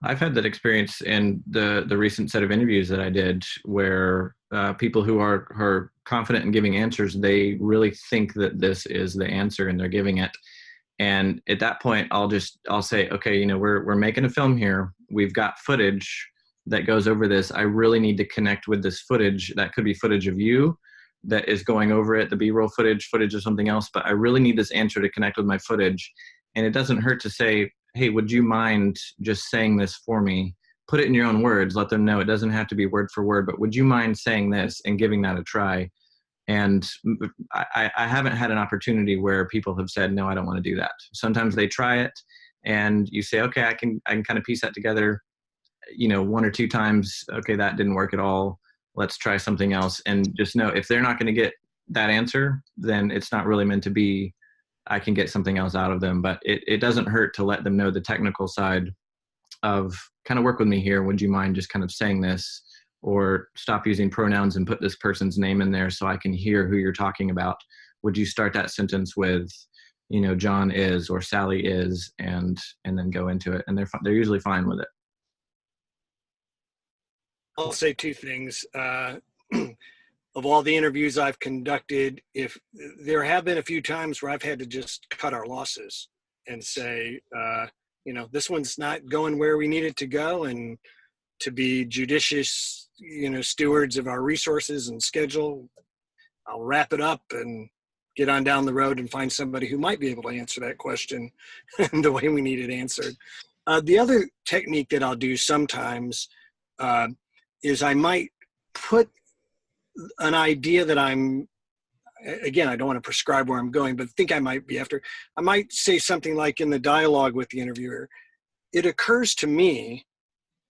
I've had that experience in the recent set of interviews that I did, where people who are confident in giving answers, they really think that this is the answer and they're giving it. And at that point, I'll say, okay, we're making a film here. We've got footage that goes over this. I really need to connect with this footage. That could be footage of you that is going over it, the B-roll footage of something else, but I really need this answer to connect with my footage. And it doesn't hurt to say, hey, would you mind just saying this for me? put it in your own words, let them know it doesn't have to be word for word, but would you mind saying this and giving that a try? And I haven't had an opportunity where people have said, no, I don't want to do that. Sometimes they try it and you say, okay, I can kind of piece that together, one or two times. Okay, that didn't work at all. Let's try something else. And just know if they're not going to get that answer, then it's not really meant to be. I can get something else out of them, but it doesn't hurt to let them know the technical side of kind of work with me here. Would you mind just kind of saying this, or stop using pronouns and put this person's name in there so I can hear who you're talking about? Would you start that sentence with, John is or Sally is, and then go into it? And they're usually fine with it. I'll say two things. Of all the interviews I've conducted, if there have been a few times where I've had to just cut our losses and say, this one's not going where we need it to go, and to be judicious, stewards of our resources and schedule, I'll wrap it up and get on down the road and find somebody who might be able to answer that question the way we need it answered. The other technique that I'll do sometimes is I might put an idea that again, I don't want to prescribe where I'm going, but think I might be after. I might say something like in the dialogue with the interviewer, it occurs to me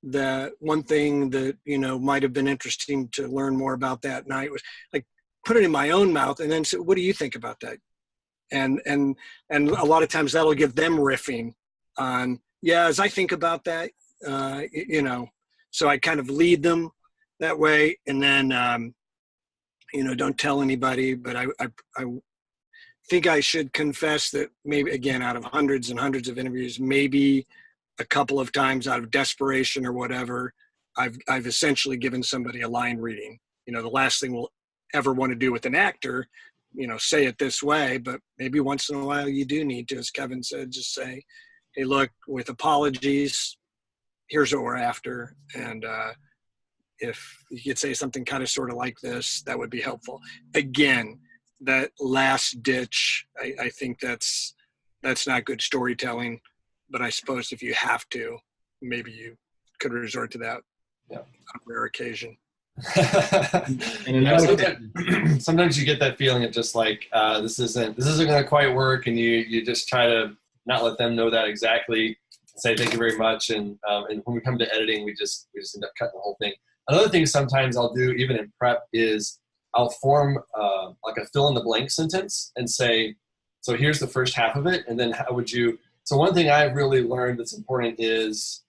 that one thing that, might have been interesting to learn more about that night was, like, put it in my own mouth and then say, what do you think about that? And a lot of times that'll get them riffing on, as I think about that, so I kind of lead them that way. And then, don't tell anybody, but I think I should confess that maybe, again, out of hundreds and hundreds of interviews, maybe a couple of times out of desperation or whatever, I've essentially given somebody a line reading. The last thing we'll ever want to do with an actor, say it this way, but maybe once in a while you do need to, as Kevin said, just say, hey, look, with apologies, here's what we're after. And if you could say something kind of sort of like this, that would be helpful. Again, that last ditch, I think that's not good storytelling, but I suppose if you have to, maybe you could resort to that on a rare occasion. Sometimes you get that feeling of just like, this isn't going to quite work, and you just try to not let them know that exactly. Say thank you very much, and when we come to editing, we just end up cutting the whole thing. Another thing sometimes I'll do, even in prep, is I'll form like a fill-in-the-blank sentence and say, so here's the first half of it, and then how would you? So one thing I've really learned that's important is,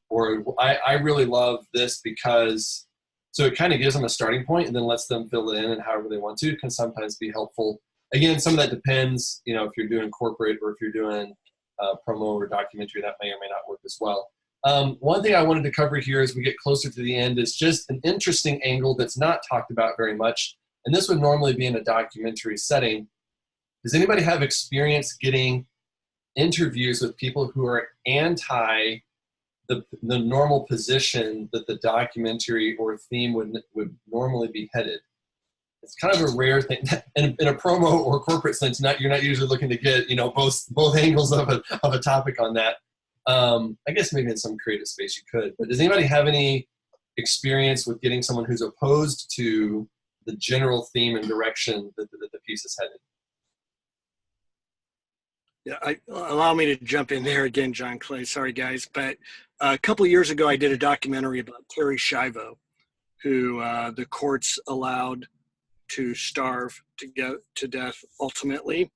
or I really love this because, so it kind of gives them a starting point and then lets them fill it in and however they want to. It can sometimes be helpful. Again, some of that depends, if you're doing corporate or if you're doing promo or documentary, that may or may not work as well. One thing I wanted to cover here as we get closer to the end is just an interesting angle that's not talked about very much. And this would normally be in a documentary setting. Does anybody have experience getting interviews with people who are anti the normal position that the documentary or theme would normally be headed? It's kind of a rare thing. In a promo or corporate sense, you're not usually looking to get both angles of a topic on that. I guess maybe in some creative space you could. But does anybody have any experience with getting someone who's opposed to the general theme and direction that the piece is headed? Yeah, allow me to jump in there again, John Clay. Sorry, guys. But a couple of years ago, I did a documentary about Terri Schiavo, who the courts allowed to starve to death ultimately.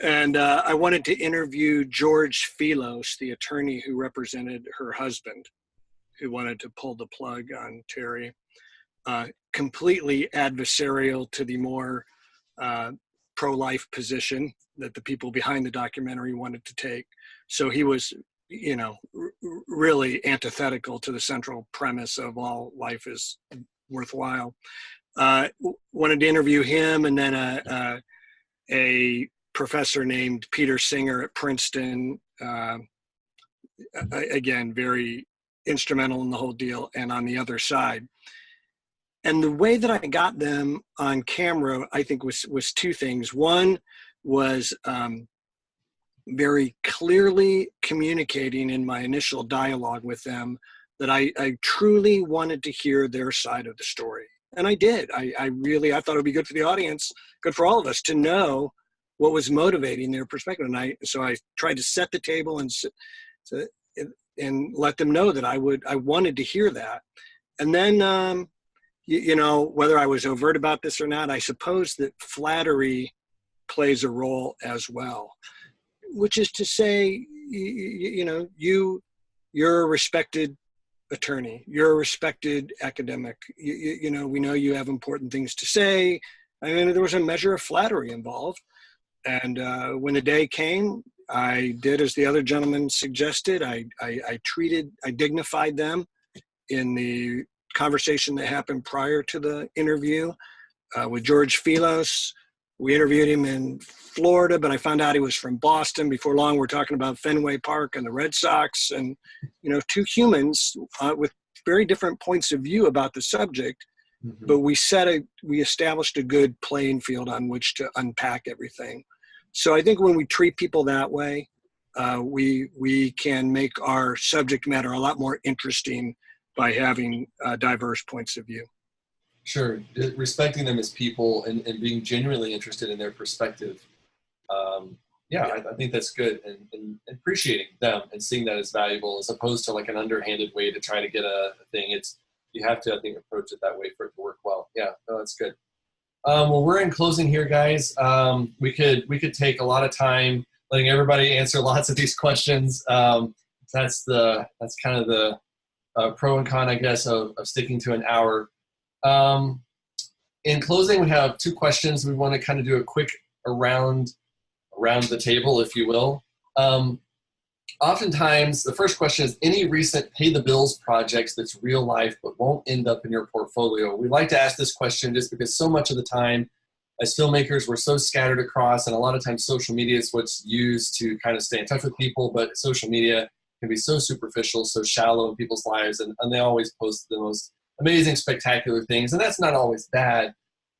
And I wanted to interview George Filos, the attorney who represented her husband, who wanted to pull the plug on Terri. Completely adversarial to the more pro-life position that the people behind the documentary wanted to take. So he was, really antithetical to the central premise of all life is worthwhile. Wanted to interview him, and then a professor named Peter Singer at Princeton, again, very instrumental in the whole deal, and on the other side. And the way that I got them on camera, I think was two things. One was very clearly communicating in my initial dialogue with them that I truly wanted to hear their side of the story. And I did. I thought it would be good for the audience, good for all of us to know what was motivating their perspective. And so I tried to set the table and let them know that I wanted to hear that. And then, whether I was overt about this or not, I suppose that flattery plays a role as well, which is to say, you're a respected attorney, you're a respected academic, we know you have important things to say. I mean, there was a measure of flattery involved. And when the day came, I did as the other gentleman suggested. I dignified them in the conversation that happened prior to the interview with George Filos. We interviewed him in Florida, but I found out he was from Boston. Before long, we're talking about Fenway Park and the Red Sox, and two humans with very different points of view about the subject. Mm-hmm. But we established a good playing field on which to unpack everything. So I think when we treat people that way, we can make our subject matter a lot more interesting by having diverse points of view. Sure. Respecting them as people and being genuinely interested in their perspective. I think that's good. And appreciating them and seeing that as valuable as opposed to like an underhanded way to try to get a thing. You have to, I think, approach it that way for it to work well. Yeah, no, that's good. Well, we're in closing here, guys. We could take a lot of time letting everybody answer lots of these questions. That's kind of the pro and con, I guess, of sticking to an hour. In closing, we have two questions. We want to kind of do a quick around the table, if you will. Oftentimes, the first question is, any recent pay the bills projects that's real life but won't end up in your portfolio? We like to ask this question just because so much of the time, as filmmakers, we're so scattered across, and a lot of times social media is what's used to kind of stay in touch with people, but social media can be so superficial, so shallow in people's lives, and they always post the most amazing, spectacular things, and that's not always bad,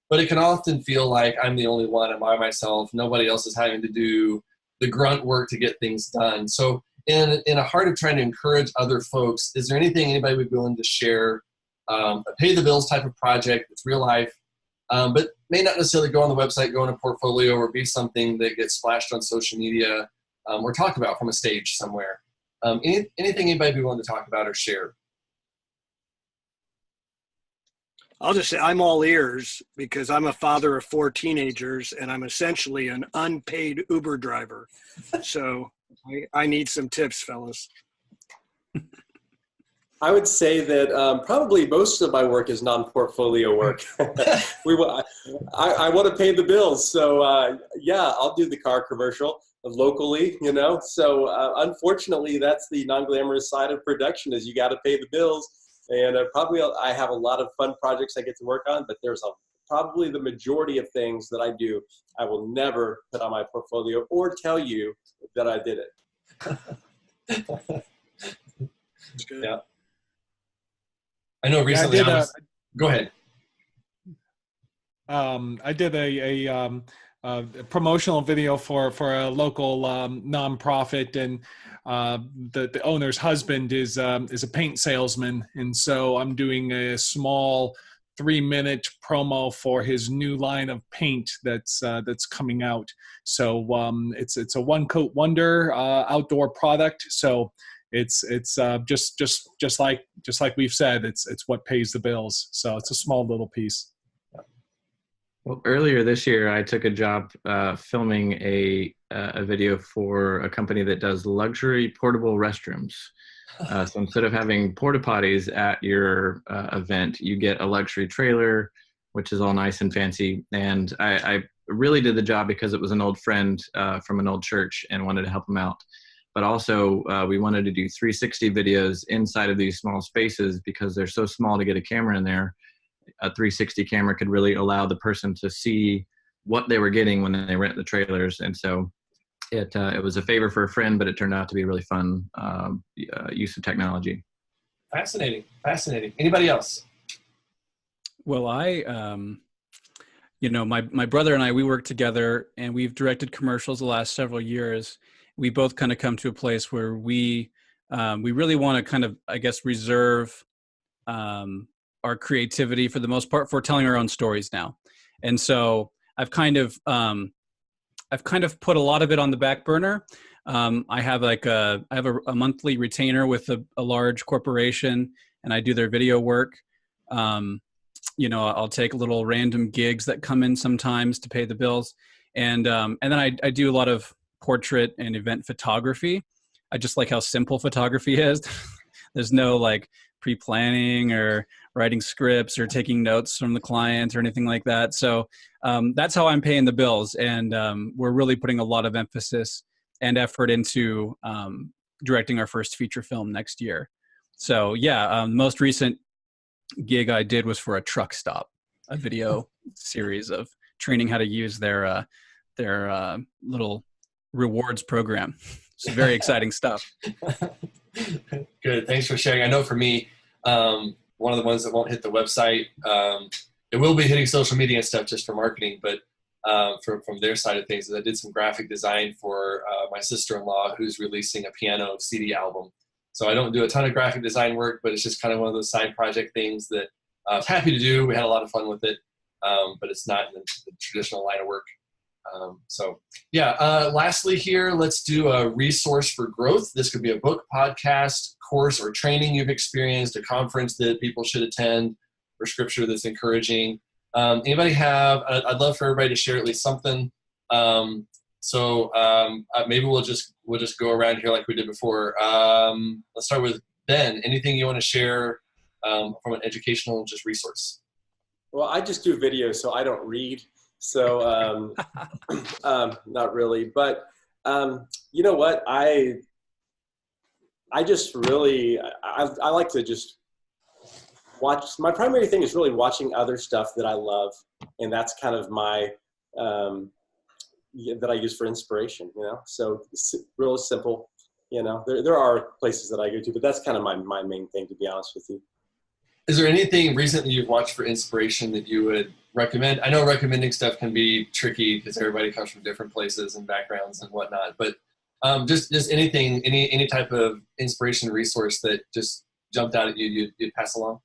but it can often feel like I'm the only one, I'm by myself, nobody else is having to do the grunt work to get things done. So in a heart of trying to encourage other folks, is there anything anybody would be willing to share, a pay the bills type of project that's real life, but may not necessarily go on the website, go in a portfolio, or be something that gets splashed on social media or talked about from a stage somewhere? Anything anybody would be willing to talk about or share? I'll just say I'm all ears because I'm a father of 4 teenagers and I'm essentially an unpaid Uber driver. So I need some tips, fellas. I would say that probably most of my work is non-portfolio work. I want to pay the bills. So I'll do the car commercial locally, So unfortunately, that's the non-glamorous side of production is you got to pay the bills. And probably I have a lot of fun projects I get to work on, but there's probably the majority of things that I do I will never put on my portfolio or tell you that I did it. That's good. Yeah. I know recently go ahead. I did a promotional video for a local nonprofit, and the owner's husband is a paint salesman, and so I'm doing a small 3-minute promo for his new line of paint that's coming out. So it's a one coat wonder outdoor product. So it's just like we've said, it's what pays the bills. So it's a small little piece. Well, earlier this year, I took a job filming a video for a company that does luxury portable restrooms. So instead of having porta potties at your event, you get a luxury trailer, which is all nice and fancy. And I really did the job because it was an old friend from an old church and wanted to help him out. But also, we wanted to do 360 videos inside of these small spaces because they're so small to get a camera in there. A 360 camera could really allow the person to see what they were getting when they rent the trailers. And so it was a favor for a friend, but it turned out to be a really fun use of technology. Fascinating. Anybody else? Well, my brother and I, we work together and we've directed commercials the last several years. We both kind of come to a place where we we really want to kind of, I guess, reserve our creativity for the most part for telling our own stories now. And so I've kind of put a lot of it on the back burner. I have a monthly retainer with a large corporation, and I do their video work. I'll take little random gigs that come in sometimes to pay the bills. And then I do a lot of portrait and event photography. I just like how simple photography is. There's no like pre-planning or writing scripts or taking notes from the client or anything like that. So that's how I'm paying the bills. And we're really putting a lot of emphasis and effort into directing our first feature film next year. So yeah, most recent gig I did was for a truck stop, a video series of training how to use their little rewards program. It's very exciting stuff. Good. Thanks for sharing. I know for me, one of the ones that won't hit the website, it will be hitting social media and stuff just for marketing, but from their side of things, I did some graphic design for my sister-in-law who's releasing a piano CD album. So I don't do a ton of graphic design work, but it's just kind of one of those side project things that I'm happy to do. We had a lot of fun with it, but it's not in the traditional line of work. Lastly here, let's do a resource for growth. This could be a book, podcast, course, or training you've experienced, a conference that people should attend, or scripture that's encouraging. Anybody have, I'd love for everybody to share at least something. Maybe we'll just go around here like we did before. Let's start with Ben. Anything you want to share from an educational just resource? Well, I just do video, so I don't read. So not really, but you know what? I just really, I like to just watch. My primary thing is really watching other stuff that I love. And that's kind of my, that I use for inspiration, so it's real simple, there are places that I go to, but that's kind of my main thing, to be honest with you. Is there anything recently you've watched for inspiration that you would recommend? I know recommending stuff can be tricky because everybody comes from different places and backgrounds and whatnot, but just anything, any type of inspiration resource that just jumped out at you, you'd pass along?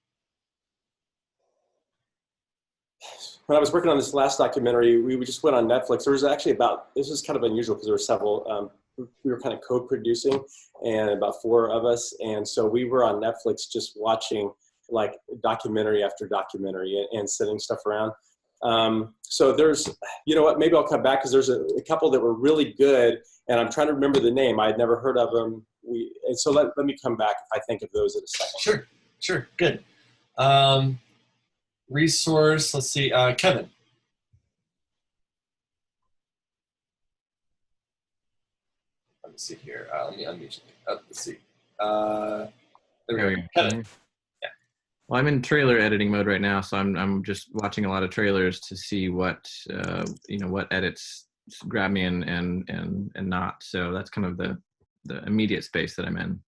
When I was working on this last documentary, we just went on Netflix. There was actually this was kind of unusual because there were several, we were kind of co-producing, and about 4 of us. And so we were on Netflix just watching like documentary after documentary and sending stuff around. So there's, maybe I'll come back because there's a couple that were really good, and I'm trying to remember the name. I had never heard of them. And so let me come back if I think of those in a second. Sure. Good. Resource, let's see, Kevin. Let me see here. Let me unmute you. Let's see. There we go. Kevin. Yeah. Well, I'm in trailer editing mode right now, so I'm just watching a lot of trailers to see what what edits grab me and not. So that's kind of the immediate space that I'm in.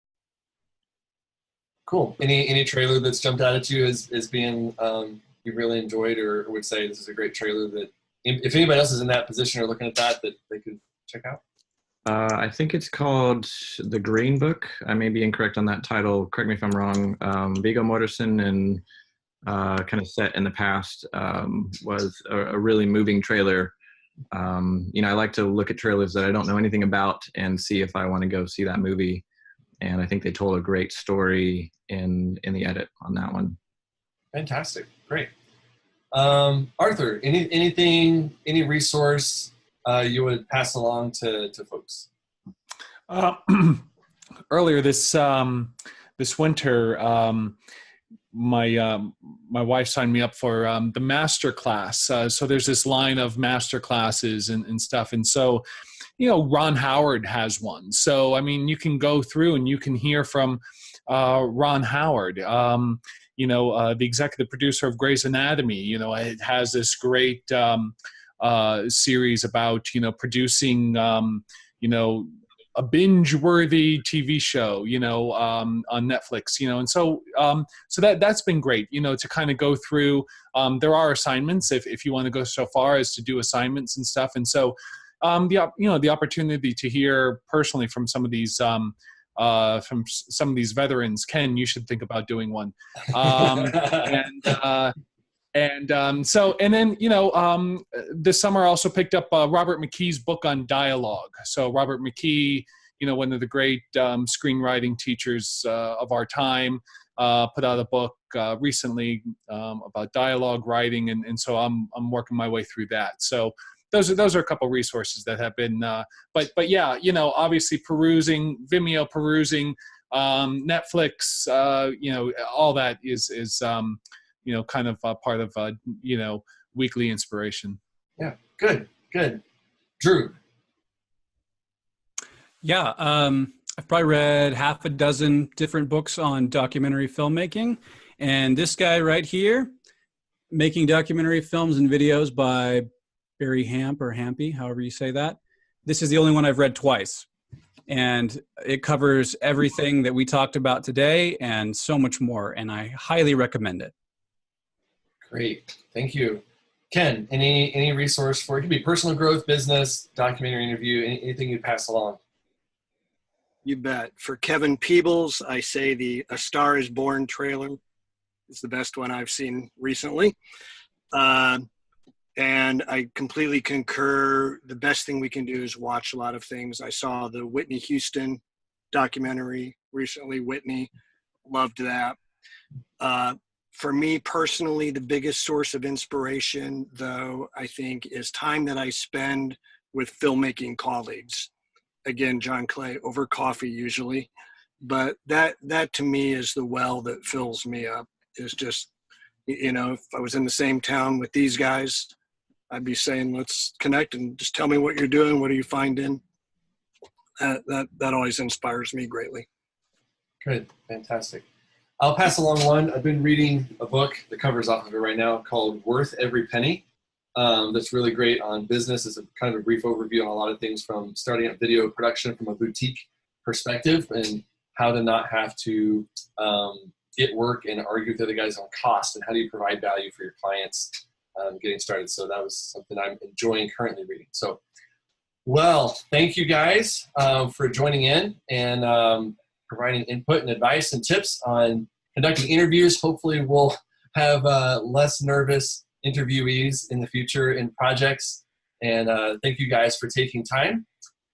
Cool. Any trailer that's jumped out at you as being you really enjoyed, or would say this is a great trailer that if anybody else is in that position or looking at that they could check out? I think it's called The Green Book. I may be incorrect on that title. Correct me if I'm wrong. Viggo Mortensen and kind of set in the past was a really moving trailer. I like to look at trailers that I don't know anything about and see if I want to go see that movie. And I think they told a great story in the edit on that one. Fantastic. Great. Arthur, any resource you would pass along to folks? Earlier this winter, my wife signed me up for the master class. So there's this line of master classes and stuff. And so, Ron Howard has one. So, I mean, you can go through and you can hear from Ron Howard. The executive producer of Grey's Anatomy, it has this great series about, producing, a binge-worthy TV show, on Netflix, and so that's been great, to kind of go through. There are assignments if you want to go so far as to do assignments and stuff, and so the opportunity to hear personally from some of these some of these veterans. Ken, you should think about doing one. And then, this summer I also picked up Robert McKee's book on dialogue. So Robert McKee, one of the great screenwriting teachers of our time, put out a book recently about dialogue writing, and so I'm working my way through that. So those are a couple of resources that have been, but yeah, obviously perusing Vimeo, perusing Netflix, all that is kind of part of weekly inspiration. Yeah, good. Drew. Yeah, I've probably read half a dozen different books on documentary filmmaking, and this guy right here, Making Documentary Films and Videos by Barry Hamp or Hampy, however you say that. This is the only one I've read twice, and it covers everything that we talked about today and so much more, and I highly recommend it. Great, thank you. Ken, any resource for it? It could be personal growth, business, documentary interview, anything you pass along. You bet. For Kevin Peebles, I say the A Star is Born trailer is the best one I've seen recently. And I completely concur. The best thing we can do is watch a lot of things. I saw the Whitney Houston documentary recently, Whitney. Loved that. For me personally, the biggest source of inspiration, though, I think, is time that I spend with filmmaking colleagues. Again, John Clay, over coffee usually. But that to me is the well that fills me up. Is just, if I was in the same town with these guys, I'd be saying, let's connect and just tell me what you're doing. What are you finding? That always inspires me greatly. Good, fantastic. I'll pass along one. I've been reading a book, the cover's off of it right now, called Worth Every Penny. That's really great on business. It's a kind of a brief overview on a lot of things from starting up video production from a boutique perspective and how to not have to get work and argue with other guys on cost and how do you provide value for your clients getting started. So that was something I'm enjoying currently reading. So, well, thank you guys for joining in and providing input and advice and tips on conducting interviews. Hopefully we'll have less nervous interviewees in the future in projects. And thank you guys for taking time.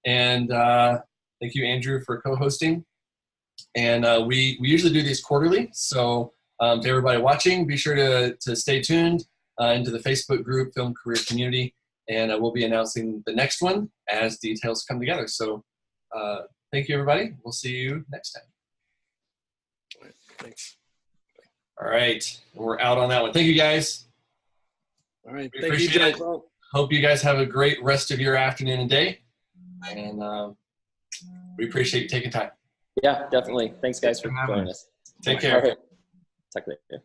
And thank you, Andrew, for co-hosting. And we usually do these quarterly. So to everybody watching, be sure to stay tuned into the Facebook group, Film Career Community. And we'll be announcing the next one as details come together. So thank you, everybody. We'll see you next time. All right, thanks. All right. We're out on that one. Thank you, guys. All right. We Thank you, appreciate John. it. Hope you guys have a great rest of your afternoon and day. And we appreciate you taking time. Yeah, definitely. Thanks, guys, for joining us. Take care. All right. Talk later.